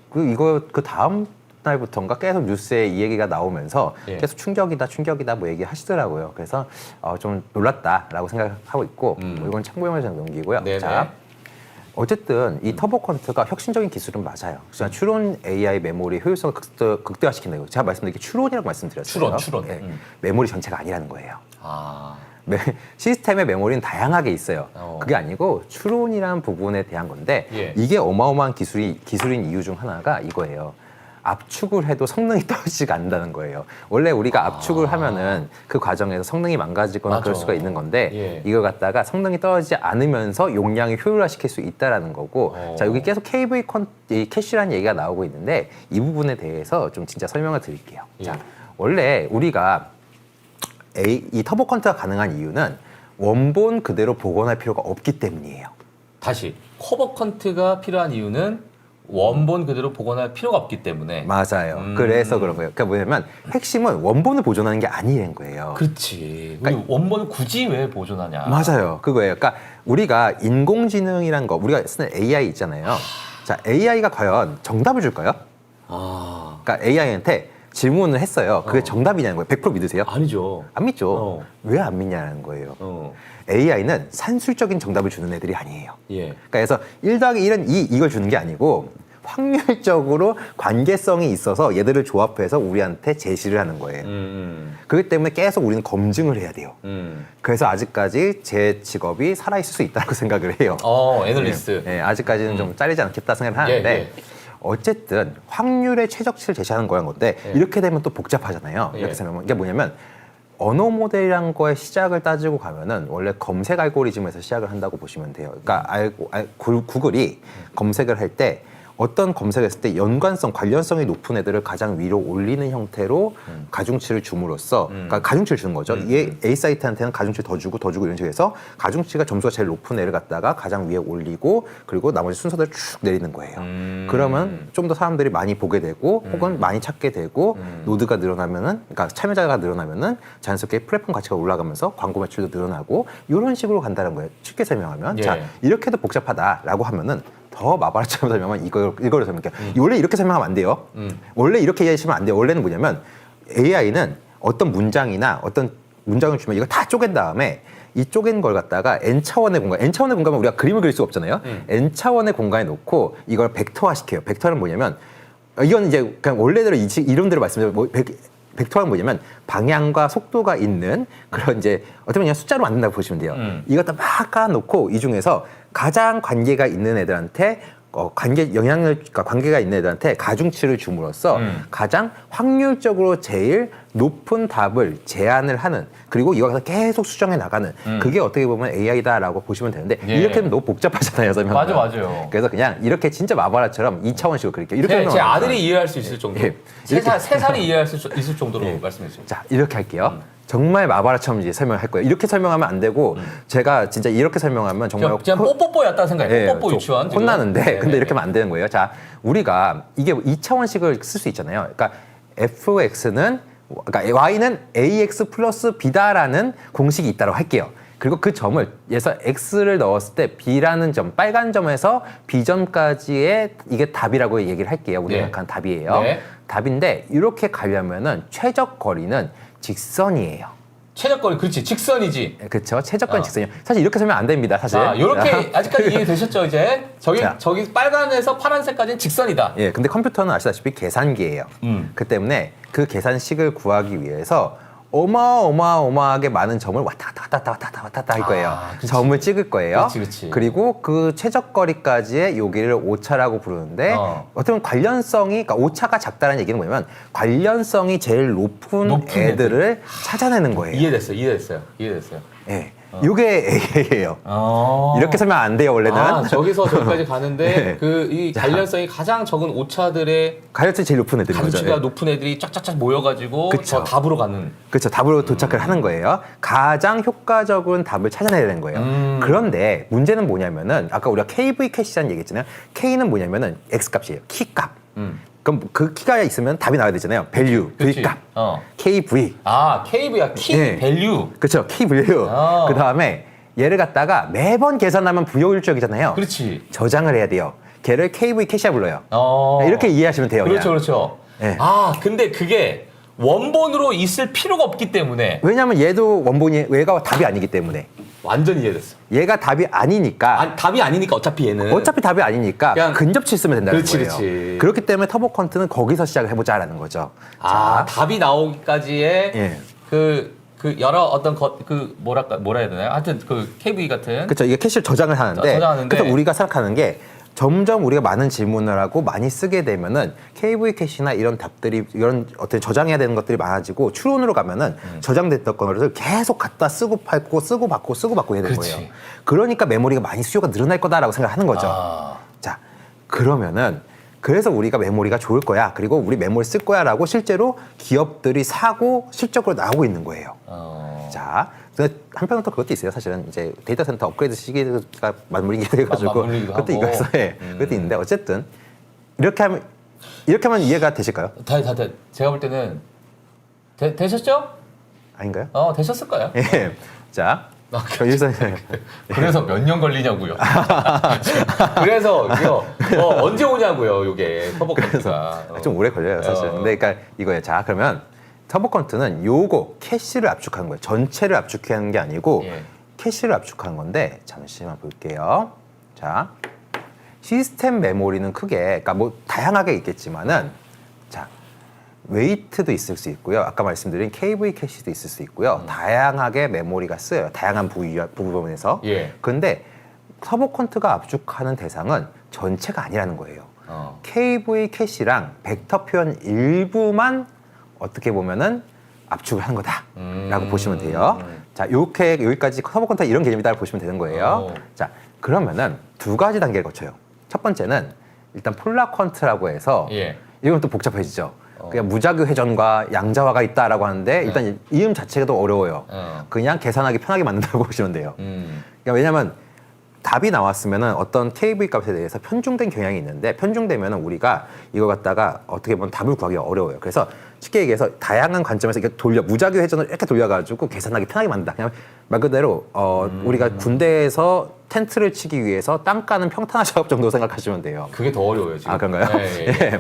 그 다음 날부터인가 계속 뉴스에 이 얘기가 나오면서 계속 충격이다 뭐 얘기하시더라고요. 그래서 좀 놀랐다라고 생각하고 있고 이건 참고용을 좀 넘기고요. 자. 어쨌든 이 터보컨트가 혁신적인 기술은 맞아요. 그냥 추론 AI 메모리 효율성을 극대화시킨다. 제가 말씀드린 게 추론이라고 말씀드렸어요. 추론. 메모리 전체가 아니라는 거예요. 시스템의 메모리는 다양하게 있어요. 그게 아니고 추론이라는 부분에 대한 건데 이게 어마어마한 기술인 이유 중 하나가 이거예요. 압축을 해도 성능이 떨어지지가 않는다는 거예요. 원래 우리가 압축을 하면은 그 과정에서 성능이 망가지거나 그럴 수가 있는 건데 이걸 갖다가 성능이 떨어지지 않으면서 용량을 효율화시킬 수 있다라는 거고 자, 여기 계속 캐시라는 얘기가 나오고 있는데 이 부분에 대해서 좀 진짜 설명을 드릴게요. 자, 원래 우리가 이 터보컨트가 가능한 이유는 원본 그대로 복원할 필요가 없기 때문이에요. 다시 터보컨트가 필요한 이유는 원본 그대로 복원할 필요가 없기 때문에. 맞아요. 그래서 그런 거예요. 그러니까 뭐냐면 핵심은 원본을 보존하는 게 아니라는 거예요. 그렇지. 그러니까 원본을 굳이 왜 보존하냐. 맞아요. 그거예요. 그러니까 우리가 인공지능이란 거, 우리가 쓰는 AI 있잖아요. 자, AI가 과연 정답을 줄까요? 그러니까 AI한테 질문을 했어요. 그게 정답이냐는 거예요. 100% 믿으세요? 아니죠. 안 믿죠. 왜 안 믿냐는 거예요. AI는 산술적인 정답을 주는 애들이 아니에요. 그러니까 그래서 1 더하기 1은 2 이걸 주는 게 아니고 확률적으로 관계성이 있어서 얘들을 조합해서 우리한테 제시를 하는 거예요. 그렇기 때문에 계속 우리는 검증을 해야 돼요. 그래서 아직까지 제 직업이 살아있을 수 있다고 생각을 해요. 애널리스트. 네, 아직까지는 좀 잘리지 않겠다 생각을 하는데 어쨌든 확률의 최적치를 제시하는 거란 건데 이렇게 되면 또 복잡하잖아요. 이렇게 생각하면 이게 뭐냐면 언어 모델이란 거의 시작을 따지고 가면은 원래 검색 알고리즘에서 시작을 한다고 보시면 돼요. 그러니까 구글이 검색을 할 때 어떤 검색을 했을 때 연관성, 관련성이 높은 애들을 가장 위로 올리는 형태로 가중치를 줌으로써 그러니까 가중치를 주는 거죠. 얘 A 사이트한테는 가중치를 더 주고 이런 식으로 해서 가중치가 점수가 제일 높은 애를 갖다가 가장 위에 올리고 그리고 나머지 순서대로 쭉 내리는 거예요. 그러면 좀 더 사람들이 많이 보게 되고 혹은 많이 찾게 되고 노드가 늘어나면은 그러니까 참여자가 늘어나면은 자연스럽게 플랫폼 가치가 올라가면서 광고 매출도 늘어나고 이런 식으로 간다는 거예요. 쉽게 설명하면 자, 이렇게도 복잡하다라고 하면은 더 마바라처럼 설명하면 이거를 설명할게요. 원래 이렇게 설명하면 안 돼요. 원래 이렇게 이해하시면 안 돼요. 원래는 뭐냐면 AI는 어떤 문장이나 어떤 문장을 주면 이걸 다 쪼갠 다음에 이 쪼갠 걸 갖다가 n차원의 공간, n차원의 공간은 우리가 그림을 그릴 수가 없잖아요. n차원의 공간에 놓고 이걸 벡터화 시켜요. 벡터는 뭐냐면 이건 이제 그냥 원래대로 이름대로 말씀드리면 벡터는 뭐냐면 방향과 속도가 있는 그런 이제 어떻게 보면 그냥 숫자로 만든다고 보시면 돼요. 이것다 막 깔아놓고 이 중에서 가장 관계가 있는 애들한테 관계가 있는 애들한테 가중치를 줌으로써 가장 확률적으로 제일 높은 답을 제안을 하는 그리고 이거에서 계속 수정해 나가는 그게 어떻게 보면 AI다라고 보시면 되는데 이렇게 하면 너무 복잡하잖아요. 맞아요. 그래서 그냥 이렇게 진짜 마바라처럼 2차원식으로 그릴게요. 이렇게 제 아들이 이해할 수 있을 정도. 예. 3살이 이해할 수 있을 정도로 말씀해 주세요. 자, 이렇게 할게요. 정말 마바라처럼 이제 설명할 거예요. 이렇게 설명하면 안 되고 제가 진짜 이렇게 설명하면 정말 그냥 뽀뽀뽀였다는 생각이에요. 뽀뽀 좀 유치원. 지금. 혼나는데 근데 이렇게 하면 안 되는 거예요. 자, 우리가 이게 2차원식을 쓸 수 있잖아요. 그러니까 fx는 그러니까 y는 ax 플러스 b다라는 공식이 있다고 할게요. 그리고 그 점을 예서 x를 넣었을 때 b라는 점, 빨간 점에서 b점까지의 이게 답이라고 얘기를 할게요. 우리가 생각하는 답이에요. 답인데 이렇게 가려면은 최적 거리는 직선이에요. 최적거리, 그렇지. 직선이지. 그렇죠. 최적거리 직선이요. 사실 이렇게 설명 안 됩니다. 사실. 이렇게 아직까지 이해되셨죠? 이제 저기 빨간에서 파란색까지는 직선이다. 예, 근데 컴퓨터는 아시다시피 계산기예요. 그 때문에 그 계산식을 구하기 위해서 어마어마하게 많은 점을 왔다 갔다 할 거예요. 점을 찍을 거예요. 그렇지. 그리고 그 최적거리까지의 여기를 오차라고 부르는데 어떻게 보면 관련성이 그러니까 오차가 작다는 얘기는 뭐냐면 관련성이 제일 높은 애들을 찾아내는 거예요. 이해됐어요. 예. 이게 AI예요. 이렇게 설명 안 돼요 원래는. 저기서 저기까지 가는데 이 관련성이 가장 적은 오차들의 관련성이 제일 높은 애들인 거죠. 가중치가 높은 애들이 쫙쫙쫙 모여가지고 저 답으로 가는. 그렇죠. 답으로 도착을 하는 거예요. 가장 효과적인 답을 찾아내야 되는 거예요. 그런데 문제는 뭐냐면은 아까 우리가 KV 캐시라는 얘기했잖아요. K는 뭐냐면은 X 값이에요. 키 값. 그럼 그 키가 있으면 답이 나와야 되잖아요. value, V 값. KV. KV야. 키, 밸류. 그렇죠. K value. 그 다음에 얘를 갖다가 매번 계산하면 부효율적이잖아요. 그렇지. 저장을 해야 돼요. 걔를 KV 캐시라 불러요. 이렇게 이해하시면 돼요. 그렇죠. 네. 근데 그게 원본으로 있을 필요가 없기 때문에. 왜냐하면 얘도 얘가 답이 아니기 때문에. 완전히 이해됐어. 얘가 답이 아니니까. 답이 아니니까 어차피 얘는. 어차피 답이 아니니까 그냥 근접치 쓰면 된다는 거예요. 그렇지. 그렇기 때문에 터보 퀀트는 거기서 시작을 해보자라는 거죠. 답이 나오기까지의 여러 어떤 뭐라 해야 되나요? 하여튼 KV 같은. 그렇죠. 이게 캐시를 저장을 하는데. 그래서 우리가 생각하는 게 점점 우리가 많은 질문을 하고 많이 쓰게 되면은 KV 캐시나 이런 답들이 이런 어떤 저장해야 되는 것들이 많아지고 추론으로 가면은 저장됐던 거를 계속 갖다 쓰고 받고 해야 되는 거예요. 그러니까 메모리가 많이 수요가 늘어날 거다라고 생각하는 거죠. 자, 그러면은 그래서 우리가 메모리가 좋을 거야. 그리고 우리 메모리 쓸 거야라고 실제로 기업들이 사고 실적으로 나오고 있는 거예요. 자, 한편으로 또 그것도 있어요. 사실은 이제 데이터 센터 업그레이드 시기가 맞물리게 돼가지고 그것도 이거에서 그것도 있는데 어쨌든 이렇게 하면 이해가 되실까요? 제가 볼 때는 되셨죠? 아닌가요? 되셨을 거예요. 예. 자, 여기서 그래서 몇 년 걸리냐고요. 그래서 언제 오냐고요. 이게 터보 퀀트가 좀 오래 걸려요, 사실. 근데 그러니까 이거예요. 자, 그러면 터보 퀀트는 요거 캐시를 압축하는 거예요. 전체를 압축하는 게 아니고 캐시를 압축하는 건데 잠시만 볼게요. 자, 시스템 메모리는 크게 그러니까 뭐 다양하게 있겠지만은 자, 웨이트도 있을 수 있고요. 아까 말씀드린 KV 캐시도 있을 수 있고요. 다양하게 메모리가 쓰여요. 다양한 부분에서. 근데 터보 퀀트가 압축하는 대상은 전체가 아니라는 거예요. KV 캐시랑 벡터 표현 일부만 어떻게 보면은 압축을 한 거다라고 보시면 돼요. 자, 여기까지 터보 퀀트가 이런 개념이다라고 보시면 되는 거예요. 자, 그러면은 두 가지 단계를 거쳐요. 첫 번째는 일단 폴라 퀀트라고 해서 이건 또 복잡해지죠. 그냥 무작위 회전과 양자화가 있다라고 하는데 일단 이름 자체도 어려워요. 그냥 계산하기 편하게 만든다고 보시면 돼요. 그러니까 왜냐하면 답이 나왔으면은 어떤 KV 값에 대해서 편중된 경향이 있는데 편중되면은 우리가 이거 갖다가 어떻게 보면 답을 구하기 어려워요. 그래서 쉽게 얘기해서 다양한 관점에서 이렇게 무작위 회전을 이렇게 돌려가지고 계산하기 편하게 만든다. 그냥 말 그대로 우리가 군대에서 텐트를 치기 위해서 땅 까는 평탄화 작업 정도 생각하시면 돼요. 그게 더 어려워요 지금. 아 그런가요? 예, 예. 예.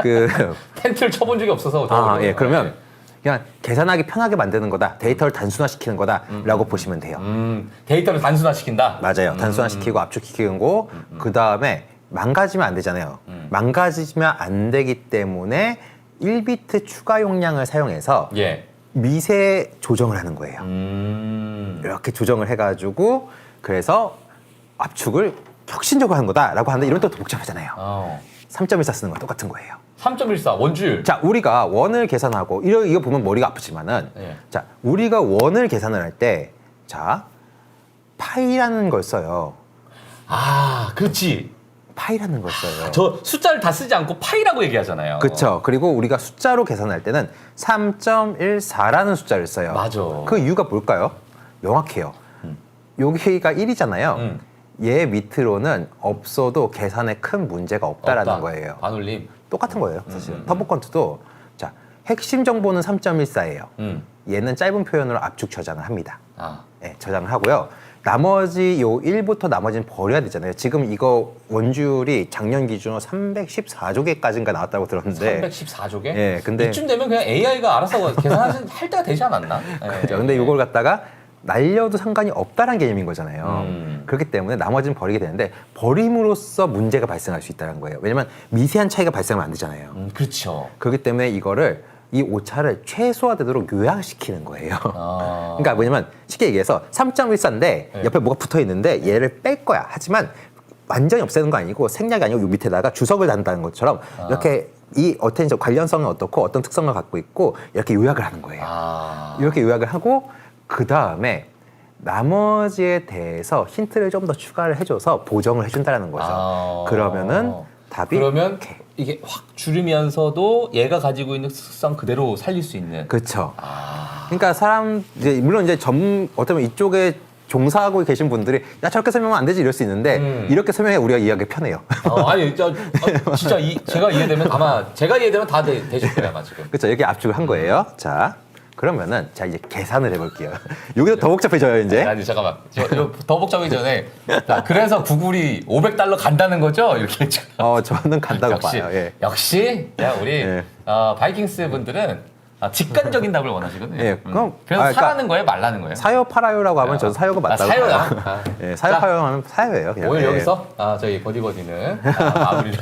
그 텐트를 쳐본 적이 없어서 더 어려워요. 예. 그러면 예. 그냥 계산하기 편하게 만드는 거다. 데이터를 단순화시키는 거다라고 보시면 돼요. 데이터를 단순화시킨다. 맞아요. 단순화시키고 압축시키는 거. 그 다음에 망가지면 안 되잖아요. 망가지면 안 되기 때문에 1비트 추가 용량을 사용해서 예. 미세 조정을 하는 거예요. 이렇게 조정을 해가지고 그래서 압축을 혁신적으로 하는 거다라고 하는데 이런 또 복잡하잖아요. 3.14 쓰는 거랑 똑같은 거예요. 3.14 원줄. 자, 우리가 원을 계산하고 이거 보면 머리가 아프지만은 예. 자, 우리가 원을 계산을 할 때 자, 파이라는 걸 써요. 아, 그렇지. 파이라는 걸 써요. 저 숫자를 다 쓰지 않고 파이라고 얘기하잖아요. 그렇죠. 그리고 우리가 숫자로 계산할 때는 3.14라는 숫자를 써요. 맞아. 그 이유가 뭘까요? 명확해요. 여기가 1이잖아요. 얘 밑으로는 없어도 계산에 큰 문제가 없다라는 없다. 거예요. 반올림. 똑같은 거예요, 사실은. 터보컨트도 자, 핵심 정보는 3.14예요. 얘는 짧은 표현으로 압축 저장을 합니다. 아. 네, 저장을 하고요. 나머지 요 1부터 나머지는 버려야 되잖아요. 지금 이거 원줄이 작년 기준으로 314조 개까지인가 나왔다고 들었는데 314조개? 예, 근데 이쯤 되면 그냥 AI가 알아서 계산할 때가 되지 않았나? 그렇죠. 근데 이걸 갖다가 날려도 상관이 없다는 개념인 거잖아요. 그렇기 때문에 나머지는 버리게 되는데 버림으로써 문제가 발생할 수 있다는 거예요. 왜냐면 미세한 차이가 발생하면 안 되잖아요. 그렇죠. 그렇기 때문에 이거를 이 오차를 최소화되도록 요약시키는 거예요. 그러니까 뭐냐면 쉽게 얘기해서 3.14인데 네. 옆에 뭐가 붙어 있는데 얘를 뺄 거야. 하지만 완전히 없애는 거 아니고 생략이 아니고 요 밑에다가 주석을 단다는 것처럼 이렇게 이 어텐션 관련성은 어떻고 어떤 특성을 갖고 있고 이렇게 요약을 하는 거예요. 이렇게 요약을 하고 그 다음에 나머지에 대해서 힌트를 좀 더 추가를 해줘서 보정을 해준다는 거죠. 그러면은 답이 그러면 이게 확 줄이면서도 얘가 가지고 있는 특성 그대로 살릴 수 있는. 그렇죠. 그러니까 이제 물론 이제 어쩌면 이쪽에 종사하고 계신 분들이 야 저렇게 설명하면 안 되지 이럴 수 있는데 이렇게 설명해 우리가 이해하기 편해요. 아니 진짜 제가 이해되면 아마 제가 이해되면 다 되실 거예요 아마 지금. 그렇죠. 이렇게 압축을 한 거예요. 자 그러면은 자 이제 계산을 해볼게요. 여기서 더 복잡해져요 이제. 아니 잠깐만. 이거 더 복잡하기 전에 자, 그래서 구글이 $500 간다는 거죠? 이렇게 지금. 저는 간다고 역시, 봐요. 예. 역시 야 우리 예. 바이킹스 분들은 직관적인 답을 원하시거든요. 예, 그럼 그래서 그러니까 사라는 거예요, 말라는 거예요? 사요 팔아요라고 하면 저는 사요가 맞다고 사요야. 봐요. 예, 사요 팔아요 하면 사요예요. 그냥. 오늘 예. 여기서 저희 버디버디는 마무리를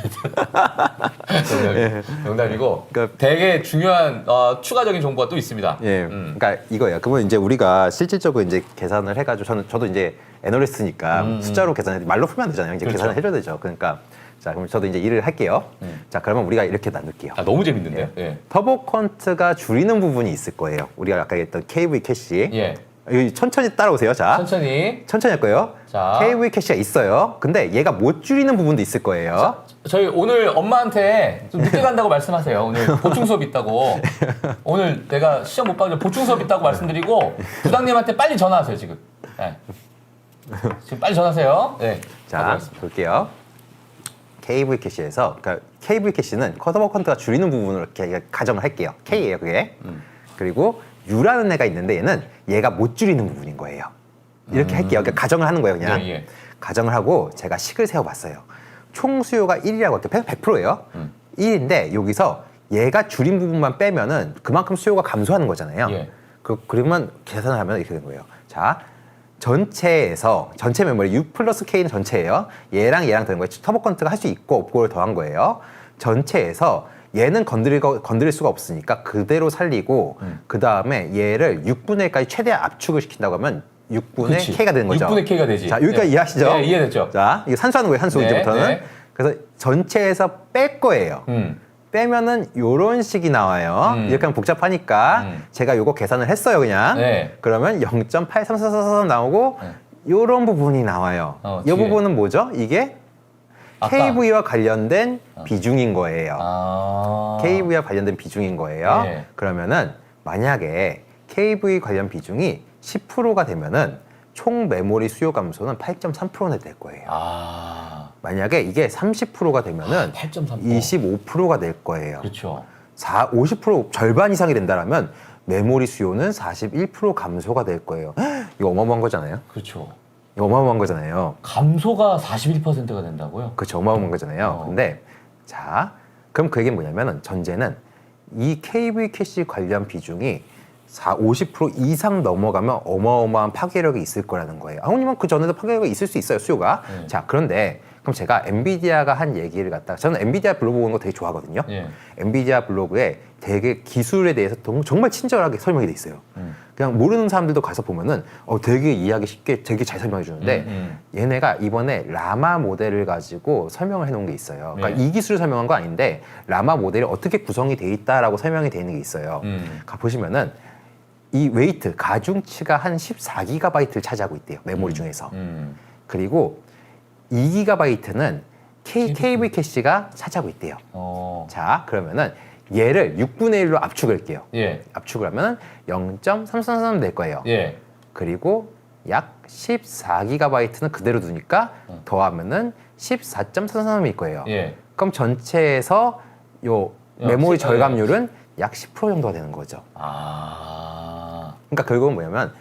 농담이고 그러니까- 되게 중요한 추가적인 정보가 또 있습니다. 예, 그러니까 이거예요. 그러면 이제 우리가 실질적으로 이제 계산을 해가지고 저도 이제 애널리스트니까 숫자로 계산해 말로 풀면 안 되잖아요. 이제 그렇죠. 계산을 해줘야 되죠. 그러니까 자 그럼 저도 이제 일을 할게요. 자 그러면 우리가 이렇게 나눌게요. 너무 재밌는데요? 예. 터보컨트가 줄이는 부분이 있을 거예요. 우리가 아까 했던 KV 캐시. 예. 여기 천천히 따라오세요. 자 천천히 할 거예요. 자. KV 캐시가 있어요. 근데 얘가 못 줄이는 부분도 있을 거예요. 저희 오늘 엄마한테 좀 늦게 간다고 말씀하세요. 오늘 보충 수업 있다고. 오늘 내가 시험 못 봐서 보충 수업 있다고 말씀드리고 부장님한테 빨리 전화하세요 지금. 네. 지금 빨리 전화하세요. 네. 자 볼게요. KV 캐시에서 그러니까 KV 캐시는 터보컨트가 줄이는 부분으로 이렇게 가정을 할게요. K예요 그게. 그리고 U라는 애가 있는데 얘가 못 줄이는 부분인 거예요. 이렇게 할게요. 그러니까 가정을 하는 거예요 그냥. 예. 가정을 하고 제가 식을 세워봤어요. 총 수요가 1이라고 할게요. 100%예요. 1인데 여기서 얘가 줄인 부분만 빼면은 그만큼 수요가 감소하는 거잖아요. 예. 그러면 계산을 하면 이렇게 되는 거예요. 자, 전체 메모리 U 플러스 K는 전체예요. 얘랑 되는 거예요. 터보컨트가 할 수 있고 없고를 더한 거예요. 전체에서 얘는 건드릴 수가 없으니까 그대로 살리고 그 다음에 얘를 6분의 1까지 최대한 압축을 시킨다고 하면 6분의 그치. K가 되는 거죠. 6분의 K가 되지. 자, 여기까지 네. 이해하시죠? 네, 이해됐죠. 자, 이거 산수하는 거예요. 산수 네, 이제부터는. 네. 그래서 전체에서 뺄 거예요. 빼면은 요런 식이 나와요. 이렇게 하면 복잡하니까 제가 요거 계산을 했어요, 그냥. 네. 그러면 0.83333 나오고 요런 부분이 나와요. 이 뒤에. 부분은 뭐죠? 이게 아까. KV와 관련된 비중인 거예요. KV와 관련된 비중인 거예요. 네. 그러면은 만약에 KV 관련 비중이 10%가 되면은 총 메모리 수요 감소는 8.3%나 될 거예요. 만약에 이게 30%가 되면은 8.3%. 25%가 될 거예요. 그렇죠. 50% 절반 이상이 된다라면 메모리 수요는 41% 감소가 될 거예요. 이거 어마어마한 거잖아요. 그렇죠. 어마어마한 거잖아요. 감소가 41%가 된다고요? 그렇죠. 어마어마한 거잖아요. 근데 자, 그럼 그 얘기는 뭐냐면은 전제는 이 KV 캐시 관련 비중이 50% 이상 넘어가면 어마어마한 파괴력이 있을 거라는 거예요. 아니면 그 전에도 파괴력이 있을 수 있어요, 수요가. 자, 그런데 그럼 제가 엔비디아가 한 얘기를 갖다가 저는 엔비디아 블로그 보는 거 되게 좋아하거든요. 엔비디아 블로그에 되게 기술에 대해서 정말 친절하게 설명이 돼 있어요. 그냥 모르는 사람들도 가서 보면은 되게 이해하기 쉽게 되게 잘 설명해 주는데 얘네가 이번에 라마 모델을 가지고 설명을 해놓은 게 있어요. 그러니까 이 기술을 설명한 거 아닌데 라마 모델이 어떻게 구성이 돼 있다라고 설명이 돼 있는 게 있어요. 가 보시면은 이 웨이트 가중치가 한 14GB를 차지하고 있대요. 메모리 중에서. 그리고 2GB는 KV 캐시가 차지하고 있대요. 자, 그러면은 얘를 6분의 1로 압축을 할게요. 압축을 하면 0.333 될 거예요. 그리고 약 14GB는 그대로 두니까 더하면은 14.333일 거예요. 그럼 전체에서 요 메모리 절감률은 약 10% 정도가 되는 거죠. 그러니까 결국은 뭐냐면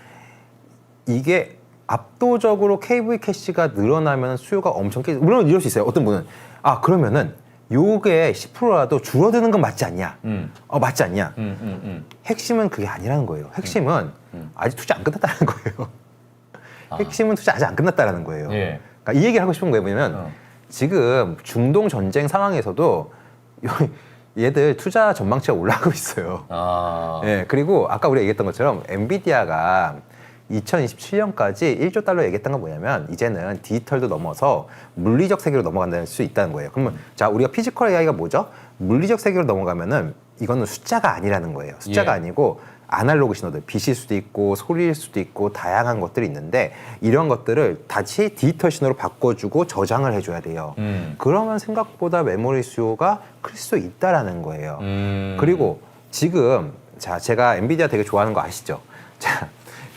이게 압도적으로 KV 캐시가 늘어나면 수요가 엄청 물론 이럴 수 있어요. 어떤 분은 그러면은 요게 10%라도 줄어드는 건 맞지 않냐? 맞지 않냐? 핵심은 그게 아니라는 거예요. 핵심은 아직 투자 안 끝났다는 거예요. 핵심은 투자 아직 안 끝났다라는 거예요. 그러니까 이 얘기를 하고 싶은 거예요. 뭐냐면 지금 중동 전쟁 상황에서도 얘들 투자 전망치가 올라가고 있어요. 그리고 아까 우리가 얘기했던 것처럼 엔비디아가 2027년까지 1조 달러 얘기했던 건 뭐냐면 이제는 디지털도 넘어서 물리적 세계로 넘어간다는 수 있다는 거예요. 그러면 자, 우리가 피지컬 AI가 뭐죠? 물리적 세계로 넘어가면은 이거는 숫자가 아니라는 거예요. 숫자가 아니고 아날로그 신호들, 빛일 수도 있고 소리일 수도 있고 다양한 것들이 있는데 이런 것들을 다시 디지털 신호로 바꿔주고 저장을 해줘야 돼요. 그러면 생각보다 메모리 수요가 클 수 있다라는 거예요. 그리고 지금 자, 제가 엔비디아 되게 좋아하는 거 아시죠? 자,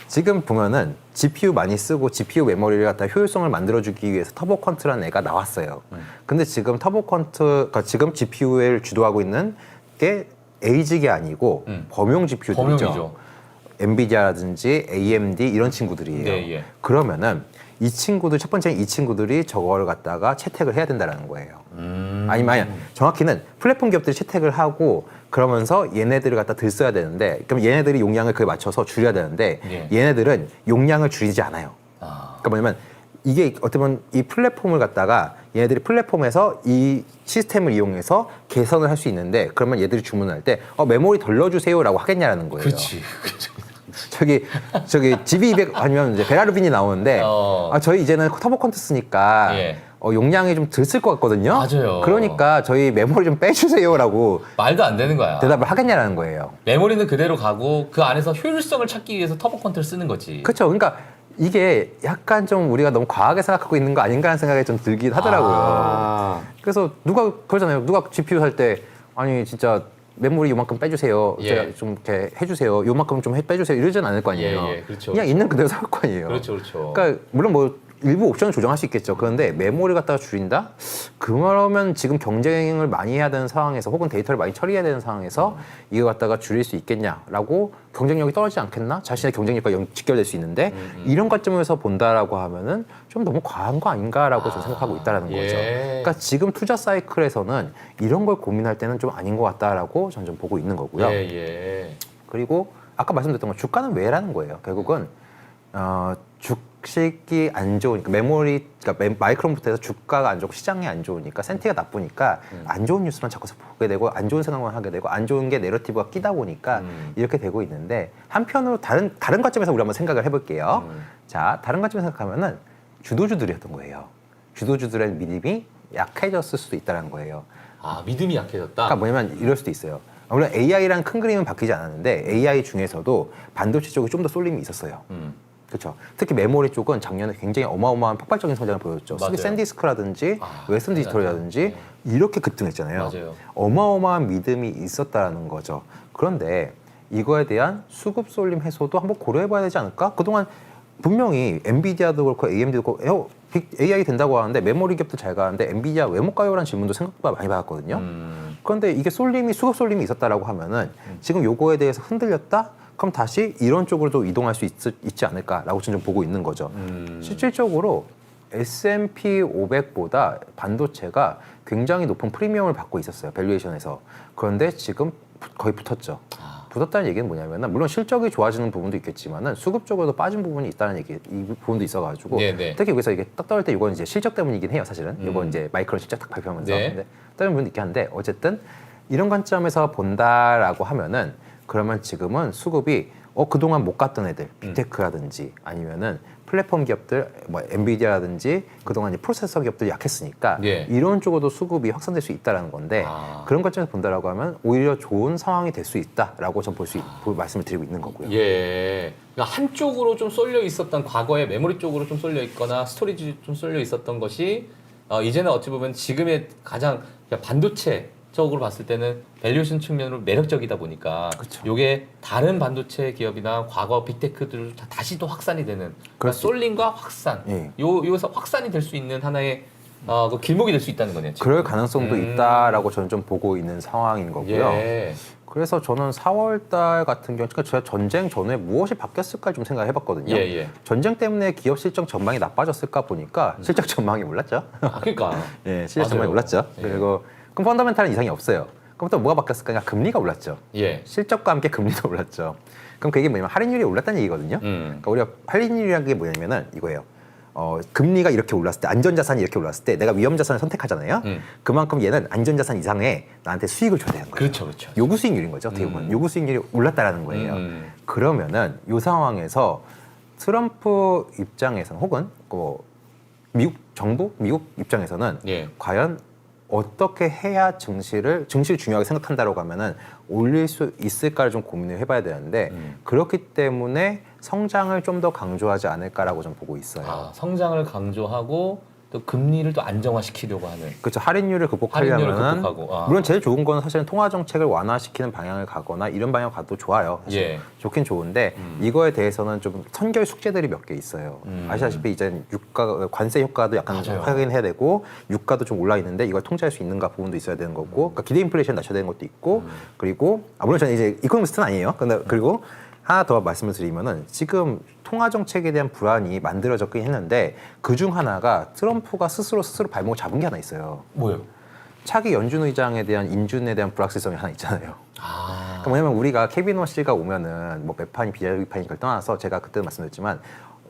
지금 보면은 GPU 많이 쓰고 GPU 메모리를 갖다 효율성을 만들어주기 위해서 터보퀀트라는 애가 나왔어요. 근데 지금 그러니까 지금 GPU를 주도하고 있는 게 에이직이 아니고 범용 GPU들이죠. 엔비디아라든지 AMD 이런 친구들이에요. 그러면은 이 친구들 첫 번째는 이 친구들이 저거를 갖다가 채택을 해야 된다라는 거예요. 아니면 정확히는 플랫폼 기업들이 채택을 하고 그러면서 얘네들을 갖다 들써야 되는데 그럼 얘네들이 용량을 그에 맞춰서 줄여야 되는데 얘네들은 용량을 줄이지 않아요. 그러니까 뭐냐면 이게 어떻게 보면 이 플랫폼을 갖다가 얘네들이 플랫폼에서 이 시스템을 이용해서 개선을 할 수 있는데 그러면 얘들이 주문할 때 메모리 덜 넣어주세요라고 하겠냐라는 거예요. 그렇지. 저기 GB200 아니면 이제 베라루빈이 나오는데 저희 이제는 터보컨트 쓰니까 용량이 좀 덜 쓸 것 같거든요. 맞아요. 그러니까 저희 메모리 좀 빼주세요라고 말도 안 되는 거야. 대답을 하겠냐라는 거예요. 메모리는 그대로 가고 그 안에서 효율성을 찾기 위해서 터보컨트를 쓰는 거지. 그렇죠. 그러니까 이게 약간 좀 우리가 너무 과하게 생각하고 있는 거 아닌가 하는 생각이 좀 들긴 하더라고요. 그래서 누가 그러잖아요. 누가 GPU 살 때 아니 진짜 메모리 요만큼 빼주세요. 제가 좀 이렇게 해주세요. 요만큼 좀 빼주세요. 이러진 않을 거 아니에요. 그렇죠. 그냥 있는 그대로 살 거 아니에요. 그렇죠. 그러니까 물론 뭐 일부 옵션을 조정할 수 있겠죠. 그런데 메모리 갖다가 줄인다? 그러면 지금 경쟁을 많이 해야 되는 상황에서 혹은 데이터를 많이 처리해야 되는 상황에서 이거 갖다가 줄일 수 있겠냐라고 경쟁력이 떨어지지 않겠나? 자신의 경쟁력과 직결될 수 있는데 이런 관점에서 본다라고 하면은 좀 너무 과한 거 아닌가라고 좀 생각하고 있다라는 거죠. 그러니까 지금 투자 사이클에서는 이런 걸 고민할 때는 좀 아닌 것 같다라고 저는 좀 보고 있는 거고요. 그리고 아까 말씀드렸던 건 주가는 왜라는 거예요. 결국은 주식이 안 좋으니까 그러니까 마이크론부터해서 주가가 안 좋고 시장이 안 좋으니까 센티가 나쁘니까 안 좋은 뉴스만 자꾸 보게 되고 안 좋은 생각만 하게 되고 안 좋은 게 내러티브가 끼다 보니까 이렇게 되고 있는데 한편으로 다른 관점에서 우리 한번 생각을 해볼게요. 자, 다른 관점에서 생각하면은 주도주들이었던 거예요. 주도주들의 믿음이 약해졌을 수도 있다는 거예요. 믿음이 약해졌다? 그러니까 뭐냐면 이럴 수도 있어요. 물론 AI랑 큰 그림은 바뀌지 않았는데 AI 중에서도 반도체 쪽에 좀 더 쏠림이 있었어요. 그렇죠. 특히 메모리 쪽은 작년에 굉장히 어마어마한 폭발적인 성장을 보였죠. 샌디스크라든지 웨스턴 디지털이라든지 이렇게 급등했잖아요. 어마어마한 믿음이 있었다는 거죠. 그런데 이거에 대한 수급 쏠림 해소도 한번 고려해봐야 되지 않을까? 그동안 분명히 엔비디아도 그렇고 AMD도 그렇고 AI 된다고 하는데 메모리 갭도 잘 가는데 엔비디아 왜 못 가요라는 질문도 생각보다 많이 받았거든요. 그런데 이게 수급 쏠림이 있었다라고 하면은 지금 요거에 대해서 흔들렸다? 그럼 다시 이런 쪽으로도 이동할 수 있지 않을까라고 저는 좀 보고 있는 거죠. 실질적으로 S&P 500보다 반도체가 굉장히 높은 프리미엄을 받고 있었어요. 밸류에이션에서. 그런데 지금 거의 붙었죠. 붙었다는 얘기는 뭐냐면은 물론 실적이 좋아지는 부분도 있겠지만은 수급적으로도 빠진 부분이 있다는 얘기, 이 부분도 있어가지고 네네. 특히 여기서 이게 딱 떠올 때 이건 이제 실적 때문이긴 해요, 사실은. 이건 이제 마이크론 실적 딱 발표하면서. 네. 근데 다른 부분도 있긴 한데 어쨌든 이런 관점에서 본다라고 하면은 그러면 지금은 수급이 그동안 못 갔던 애들, 빅테크라든지 아니면은 플랫폼 기업들, 뭐 엔비디아라든지 그동안 이제 프로세서 기업들이 약했으니까 예. 이런 쪽으로도 수급이 확산될 수 있다라는 건데 그런 관점에서 본다라고 하면 오히려 좋은 상황이 될 수 있다라고 전 말씀을 드리고 있는 거고요. 예. 그러니까 한쪽으로 좀 쏠려 있었던 과거에 메모리 쪽으로 좀 쏠려 있거나 스토리지 좀 쏠려 있었던 것이 이제는 어찌 보면 지금의 가장 반도체 쪽으로 봤을 때는 밸류에이션 측면으로 매력적이다 보니까 그쵸. 이게 다른 반도체 기업이나 과거 빅테크들 다시 또 확산이 되는 그러니까 쏠림과 확산 예. 요에서 확산이 될 수 있는 하나의 그 길목이 될 수 있다는 거네요. 지금. 그럴 가능성도 있다라고 저는 좀 보고 있는 상황인 거고요. 예. 그래서 저는 4월달 같은 경우, 그러니까 제가 전쟁 전에 무엇이 바뀌었을까 좀 생각을 해봤거든요. 예. 전쟁 때문에 기업 실적 전망이 나빠졌을까 보니까 실적 전망이 올랐죠. 그러니까. 예, 실적 맞아요. 전망이 올랐죠. 예. 그리고 그럼 펀더멘탈은 이상이 없어요. 그럼 또 뭐가 바뀌었을까? 그러니까 금리가 올랐죠. 예. 실적과 함께 금리도 올랐죠. 그럼 그게 뭐냐면 할인율이 올랐다는 얘기거든요. 그러니까 우리가 할인율이라는 게 뭐냐면은 이거예요. 금리가 이렇게 올랐을 때, 안전자산이 이렇게 올랐을 때 내가 위험자산을 선택하잖아요. 그만큼 얘는 안전자산 이상의 나한테 수익을 줘야 되는 거예요. 그렇죠. 요구 수익률인 거죠. 어떻게 보면 요구 수익률이 올랐다라는 거예요. 그러면은 이 상황에서 트럼프 입장에서는 혹은 미국 정부, 미국 입장에서는 예. 과연 어떻게 해야 증시를 중요하게 생각한다라고 하면은 올릴 수 있을까를 좀 고민을 해봐야 되는데 그렇기 때문에 성장을 좀 더 강조하지 않을까라고 좀 보고 있어요. 성장을 강조하고 또 금리를 또 안정화시키려고 하는. 그렇죠. 할인율을 극복하려면 극복하고. 물론 제일 좋은 건 사실은 통화 정책을 완화시키는 방향을 가거나 이런 방향을 가도 좋아요. 사실 예. 좋긴 좋은데 이거에 대해서는 좀 선결 숙제들이 몇 개 있어요. 아시다시피 이제 유가 관세 효과도 약간 맞아요. 확인해야 되고 유가도 좀 올라 있는데 이걸 통제할 수 있는가 부분도 있어야 되는 거고 그러니까 기대 인플레이션 낮춰야 되는 것도 있고 그리고 물론 저는 이제 이코노미스트는 아니에요. 근데 그리고 하나 더 말씀을 드리면은 지금 통화 정책에 대한 불안이 만들어졌긴 했는데 그중 하나가 트럼프가 스스로 발목을 잡은 게 하나 있어요. 뭐예요? 차기 연준 의장에 대한 인준에 대한 불확실성이 하나 있잖아요. 그러니까 뭐냐면 우리가 케빈 워시가 오면은 뭐 매판이 비매판이 그걸 떠나서 제가 그때 말씀드렸지만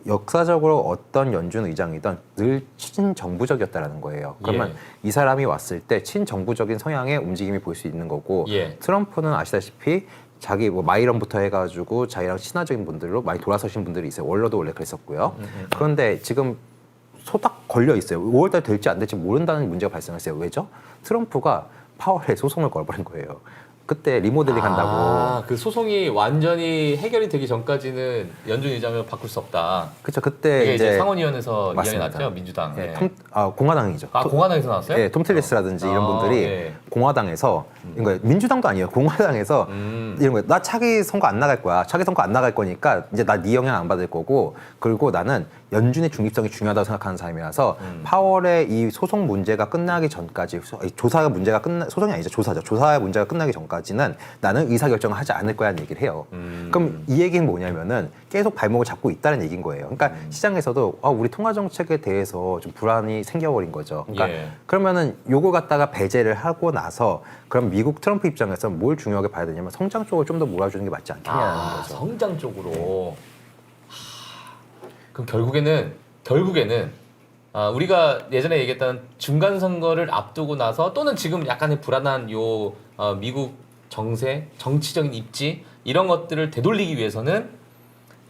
역사적으로 어떤 연준 의장이든 늘 친정부적이었다라는 거예요. 그러면 이 사람이 왔을 때 친정부적인 성향의 움직임이 보일 수 있는 거고 트럼프는 아시다시피 자기 뭐 마이런부터 해가지고 자기랑 친화적인 분들로 많이 돌아서신 분들이 있어요. 월러도 원래 그랬었고요. 그런데 지금 소딱 걸려 있어요. 5월달 될지 안 될지 모른다는 문제가 발생했어요. 왜죠? 트럼프가 파월에 소송을 걸어버린 거예요. 그때 리모델링 한다고. 그 소송이 완전히 해결이 되기 전까지는 연준 의장을 바꿀 수 없다. 그렇죠. 그때 이게 이제 상원의원에서 맞습니다. 이야기 났죠, 민주당. 네, 공화당이죠. 공화당에서 나왔어요? 네, 톰 틸리스라든지 이런 분들이 공화당에서 그러니까 민주당도 아니에요. 공화당에서 이런 거예요. 나 차기 선거 안 나갈 거야. 차기 선거 안 나갈 거니까 이제 나 네 영향 안 받을 거고 그리고 나는 연준의 중립성이 중요하다고 생각하는 사람이라서 파월의 이 소송 문제가 끝나기 전까지 조사가 문제가 소송이 아니죠. 조사죠. 조사의 문제가 끝나기 전까지는 나는 의사결정을 하지 않을 거야는 얘기를 해요. 그럼 이 얘기는 뭐냐면은 계속 발목을 잡고 있다는 얘기인 거예요. 그러니까 시장에서도 우리 통화 정책에 대해서 좀 불안이 생겨버린 거죠. 그러니까 그러면은 요거 갖다가 배제를 하고 나서 그럼 미국 트럼프 입장에서 뭘 중요하게 봐야 되냐면 성장 쪽을 좀 더 몰아주는 게 맞지 않겠냐는 거죠. 성장 쪽으로. 그럼 결국에는 우리가 예전에 얘기했던 중간 선거를 앞두고 나서 또는 지금 약간의 불안한 미국 정세, 정치적인 입지 이런 것들을 되돌리기 위해서는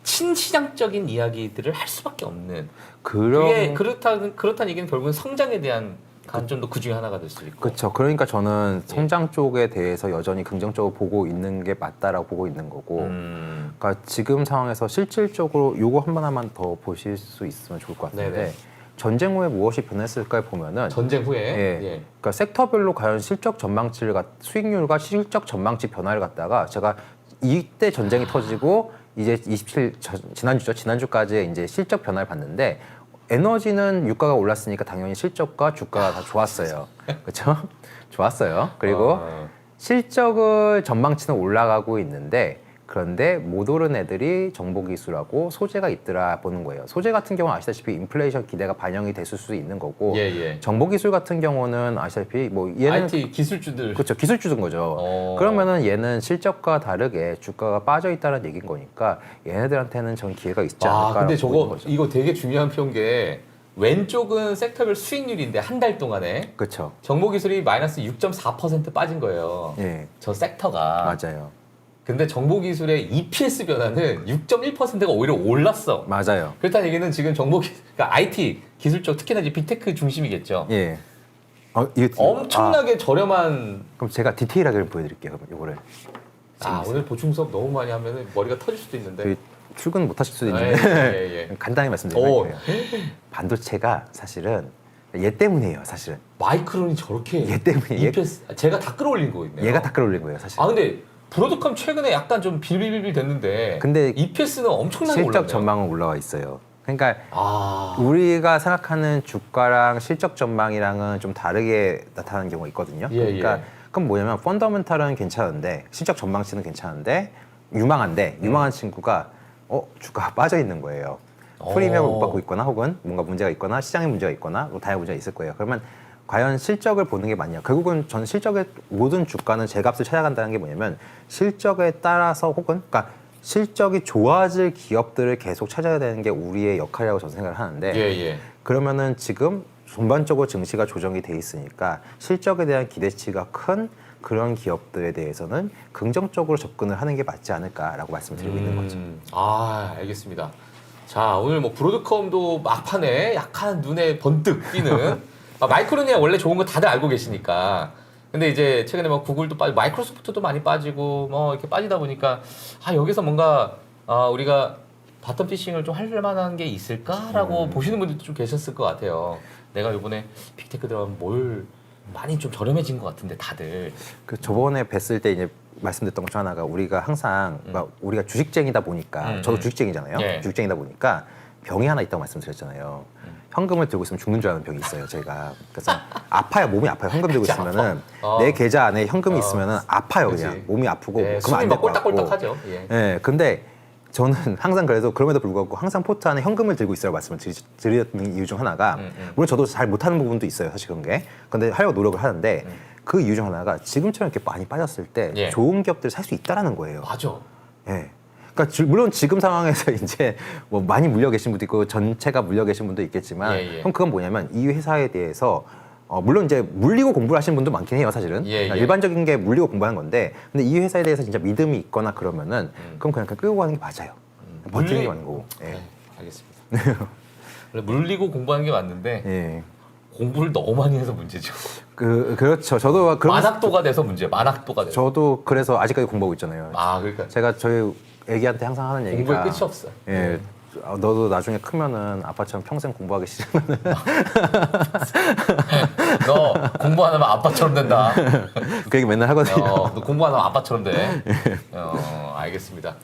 친시장적인 이야기들을 할 수밖에 없는. 그게 그렇다는 얘기는 결국은 성장에 대한 관점도 그 중에 하나가 될 수 있고. 그렇죠. 그러니까 저는 성장 쪽에 대해서 여전히 긍정적으로 보고 있는 게 맞다라고 보고 있는 거고. 그러니까 지금 상황에서 실질적으로 요거 하나만 더 보실 수 있으면 좋을 것 같은데. 네네. 전쟁 후에 무엇이 변했을까 보면은 전쟁 후에 그러니까 섹터별로 과연 실적 전망치를 수익률과 실적 전망치 변화를 갖다가 제가 이때 전쟁이 터지고 이제 27 지난주까지 이제 실적 변화를 봤는데 에너지는 유가가 올랐으니까 당연히 실적과 주가가 다 좋았어요. 그렇죠? 좋았어요. 그리고 실적을 전망치는 올라가고 있는데 그런데 못 오른 애들이 정보기술하고 소재가 있더라 보는 거예요. 소재 같은 경우는 아시다시피 인플레이션 기대가 반영이 됐을 수 있는 거고 정보기술 같은 경우는 아시다시피 뭐 얘는 IT 기술주들 그렇죠. 기술주든 거죠. 그러면은 얘는 실적과 다르게 주가가 빠져 있다는 얘기인 거니까 얘네들한테는 전 기회가 있지 않을까. 근데 이거 되게 중요한 표인 게 왼쪽은 섹터별 수익률인데 한 달 동안에 그렇죠. 정보기술이 마이너스 6.4% 빠진 거예요. 예. 저 섹터가. 맞아요. 근데 정보기술의 EPS 변화는 6.1%가 오히려 올랐어. 맞아요. 그렇다는 얘기는 지금 그러니까 IT 기술 쪽 특히나 이제 빅테크 중심이겠죠. 예. 엄청나게 저렴한. 그럼 제가 디테일하게 보여드릴게요. 그럼 이거를. 오늘 보충 수업 너무 많이 하면 머리가 터질 수도 있는데. 출근 못 하실 수도 있는데 간단히 말씀드리면 반도체가 사실은 얘 때문이에요. 사실은. 마이크론이 저렇게 얘 때문에 EPS 제가 다 끌어올린 거거든요. 얘가 다 끌어올린 거예요. 사실. 근데 브로드컴 최근에 약간 좀 빌빌빌 됐는데 근데 EPS는 엄청나게 실적 올랐네요. 전망은 올라와 있어요. 그러니까 우리가 생각하는 주가랑 실적 전망이랑은 좀 다르게 나타나는 경우가 있거든요. 그러니까 그럼 뭐냐면 펀더멘탈은 괜찮은데 실적 전망치는 괜찮은데 유망한 친구가 주가가 빠져 있는 거예요. 프리미엄을 못 받고 있거나 혹은 뭔가 문제가 있거나 시장에 문제가 있거나 뭐 다양한 문제가 있을 거예요. 그러면 과연 실적을 보는 게 맞냐? 결국은 전 실적의 모든 주가는 제값을 찾아간다는 게 뭐냐면 실적에 따라서 혹은 그러니까 실적이 좋아질 기업들을 계속 찾아야 되는 게 우리의 역할이라고 저는 생각을 하는데 그러면은 지금 전반적으로 증시가 조정이 돼 있으니까 실적에 대한 기대치가 큰 그런 기업들에 대해서는 긍정적으로 접근을 하는 게 맞지 않을까라고 말씀드리고 있는 거죠. 알겠습니다. 자, 오늘 뭐 브로드컴도 막판에 약간 눈에 번뜩 띄는 마이크론이 원래 좋은 거 다들 알고 계시니까. 근데 이제 최근에 뭐 구글도 빠지고 마이크로소프트도 많이 빠지고 뭐 이렇게 빠지다 보니까 여기서 뭔가 우리가 바텀 피싱을 좀 할 만한 게 있을까라고 보시는 분들도 좀 계셨을 것 같아요. 내가 이번에 빅테크 들어가면 뭘 많이 좀 저렴해진 것 같은데 다들. 저번에 뵀을 때 이제 말씀드렸던 것 중 하나가 우리가 항상 우리가 주식쟁이다 보니까 저도 주식쟁이잖아요. 주식쟁이다 보니까 병이 하나 있다고 말씀드렸잖아요. 현금을 들고 있으면 죽는 줄 아는 병이 있어요. 제가 그래서 아파요. 몸이 아파요. 현금 들고 있으면은 내 계좌 안에 현금이 있으면은 아파요. 그냥 몸이 아프고 그러면 안 될 것 같고. 꼴딱꼴딱하죠. 근데 저는 항상 그래도 그럼에도 불구하고 항상 포트 안에 현금을 들고 있어야 말씀을 드렸던 이유 중 하나가 물론 저도 잘 못하는 부분도 있어요. 사실 그런 게. 근데 하려고 노력을 하는데 그 이유 중 하나가 지금처럼 이렇게 많이 빠졌을 때 좋은 기업들을 살 수 있다라는 거예요. 맞아. 그러니까 물론 지금 상황에서 이제 뭐 많이 물려 계신 분도 있고 전체가 물려 계신 분도 있겠지만 그럼 그건 뭐냐면 이 회사에 대해서 물론 이제 물리고 공부를 하시는 분도 많긴 해요, 사실은. 그러니까 일반적인 게 물리고 공부하는 건데, 근데 이 회사에 대해서 진짜 믿음이 있거나 그러면은, 그럼 그냥 끌고 가는 게 맞아요. 버티는 게 맞는 거고. 알겠습니다. 원래 물리고 공부하는 게 맞는데, 공부를 너무 많이 해서 문제죠. 그렇죠. 저도 만학도가 돼서 문제예요. 만학도가 돼서. 저도 그래서 아직까지 공부하고 있잖아요. 그러니까. 제가 저희 애기한테 항상 하는 얘기가. 공부에 끝이 없어. 너도 나중에 크면은 아빠처럼 평생 공부하기 싫으면은 너 공부 안 하면 아빠처럼 된다. 그 얘기 맨날 하거든요. 너 공부 안 하면 아빠처럼 돼. 알겠습니다.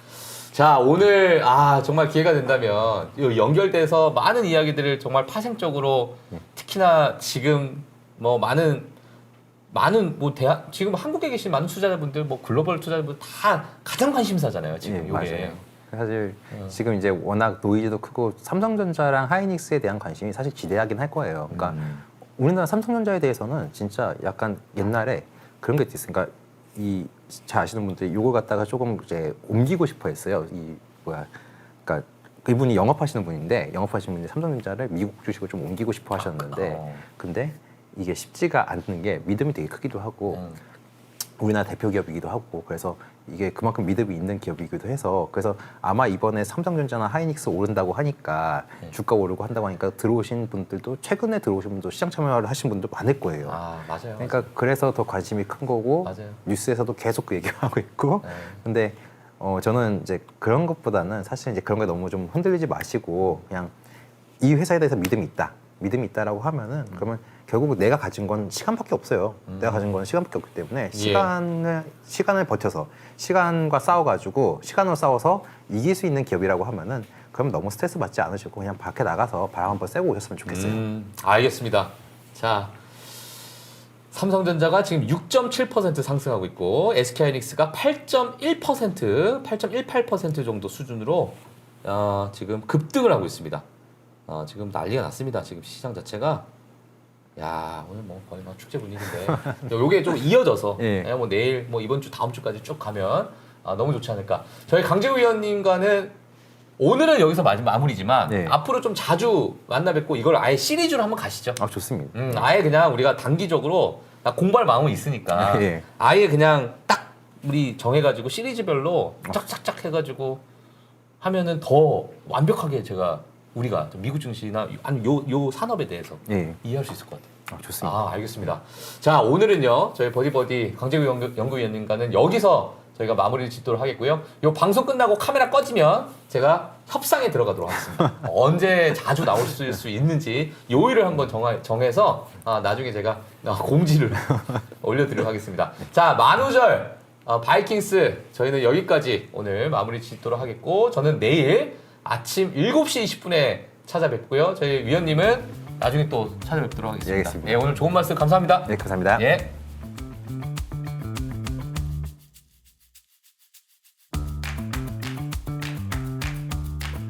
자, 오늘 정말 기회가 된다면 연결돼서 많은 이야기들을 정말 파생적으로 특히나 지금 뭐 많은 뭐 지금 한국에 계신 많은 투자자분들 뭐 글로벌 투자자분들 다 가장 관심사잖아요, 지금 요게. 맞아요. 사실 지금 이제 워낙 노이즈도 크고 삼성전자랑 하이닉스에 대한 관심이 사실 지대하긴 할 거예요. 그러니까 우리나라 삼성전자에 대해서는 진짜 약간 옛날에 그런 게 있어요. 그러니까 잘 아시는 분들이 이걸 갖다가 조금 이제 옮기고 싶어 했어요. 그러니까 이분이 영업하시는 분인데 영업하시는 분이 삼성전자를 미국 주식을 좀 옮기고 싶어 하셨는데 근데 이게 쉽지가 않는 게 믿음이 되게 크기도 하고 우리나라 대표 기업이기도 하고 그래서 이게 그만큼 믿음이 있는 기업이기도 해서 그래서 아마 이번에 삼성전자나 하이닉스 오른다고 하니까 주가 오르고 한다고 하니까 들어오신 분들도 최근에 들어오신 분도 시장 참여를 하신 분도 많을 거예요. 맞아요. 그러니까 그래서 더 관심이 큰 거고 맞아요. 뉴스에서도 계속 그 얘기하고 있고 근데 저는 이제 그런 것보다는 사실 이제 그런 게 너무 좀 흔들리지 마시고 그냥 이 회사에 대해서 믿음이 있다라고 하면은 그러면 결국 내가 가진 건 시간밖에 없어요. 내가 가진 건 시간밖에 없기 때문에 시간을 버텨서 시간과 싸워가지고 시간으로 싸워서 이길 수 있는 기업이라고 하면은 그럼 너무 스트레스 받지 않으시고 그냥 밖에 나가서 바람 한번 쐬고 오셨으면 좋겠어요. 알겠습니다. 자, 삼성전자가 지금 6.7% 상승하고 있고 SK하이닉스가 8.18% 정도 수준으로 지금 급등을 하고 있습니다. 지금 난리가 났습니다. 지금 시장 자체가 야 오늘 뭐 거의 막 축제 분위기인데 요게 좀 이어져서 예. 뭐 내일 뭐 이번 주 다음 주까지 쭉 가면 너무 좋지 않을까. 저희 강재우 위원님과는 오늘은 여기서 마무리지만 예. 앞으로 좀 자주 만나 뵙고 이걸 아예 시리즈로 한번 가시죠. 좋습니다. 아예 그냥 우리가 단기적으로 나 공부할 마음은 있으니까 예. 아예 그냥 딱 우리 정해가지고 시리즈별로 짝짝짝 해가지고 하면은 더 완벽하게 우리가 좀 미국 증시나 아니 요 산업에 대해서 예. 이해할 수 있을 것 같아요. 좋습니다. 알겠습니다. 자 오늘은요 저희 버디버디 강재우 연구위원님과는 여기서 저희가 마무리를 짓도록 하겠고요. 요 방송 끝나고 카메라 꺼지면 제가 협상에 들어가도록 하겠습니다. 언제 자주 나올 수 있는지 요일을 한번 정해서 나중에 제가 공지를 올려드리도록 하겠습니다. 자 만우절 바이킹스 저희는 여기까지 오늘 마무리 짓도록 하겠고 저는 내일 아침 7시 20분에 찾아뵙고요. 저희 위원님은 나중에 또 찾아뵙도록 하겠습니다. 예, 알겠습니다. 예, 오늘 좋은 말씀 감사합니다. 네, 감사합니다. 예.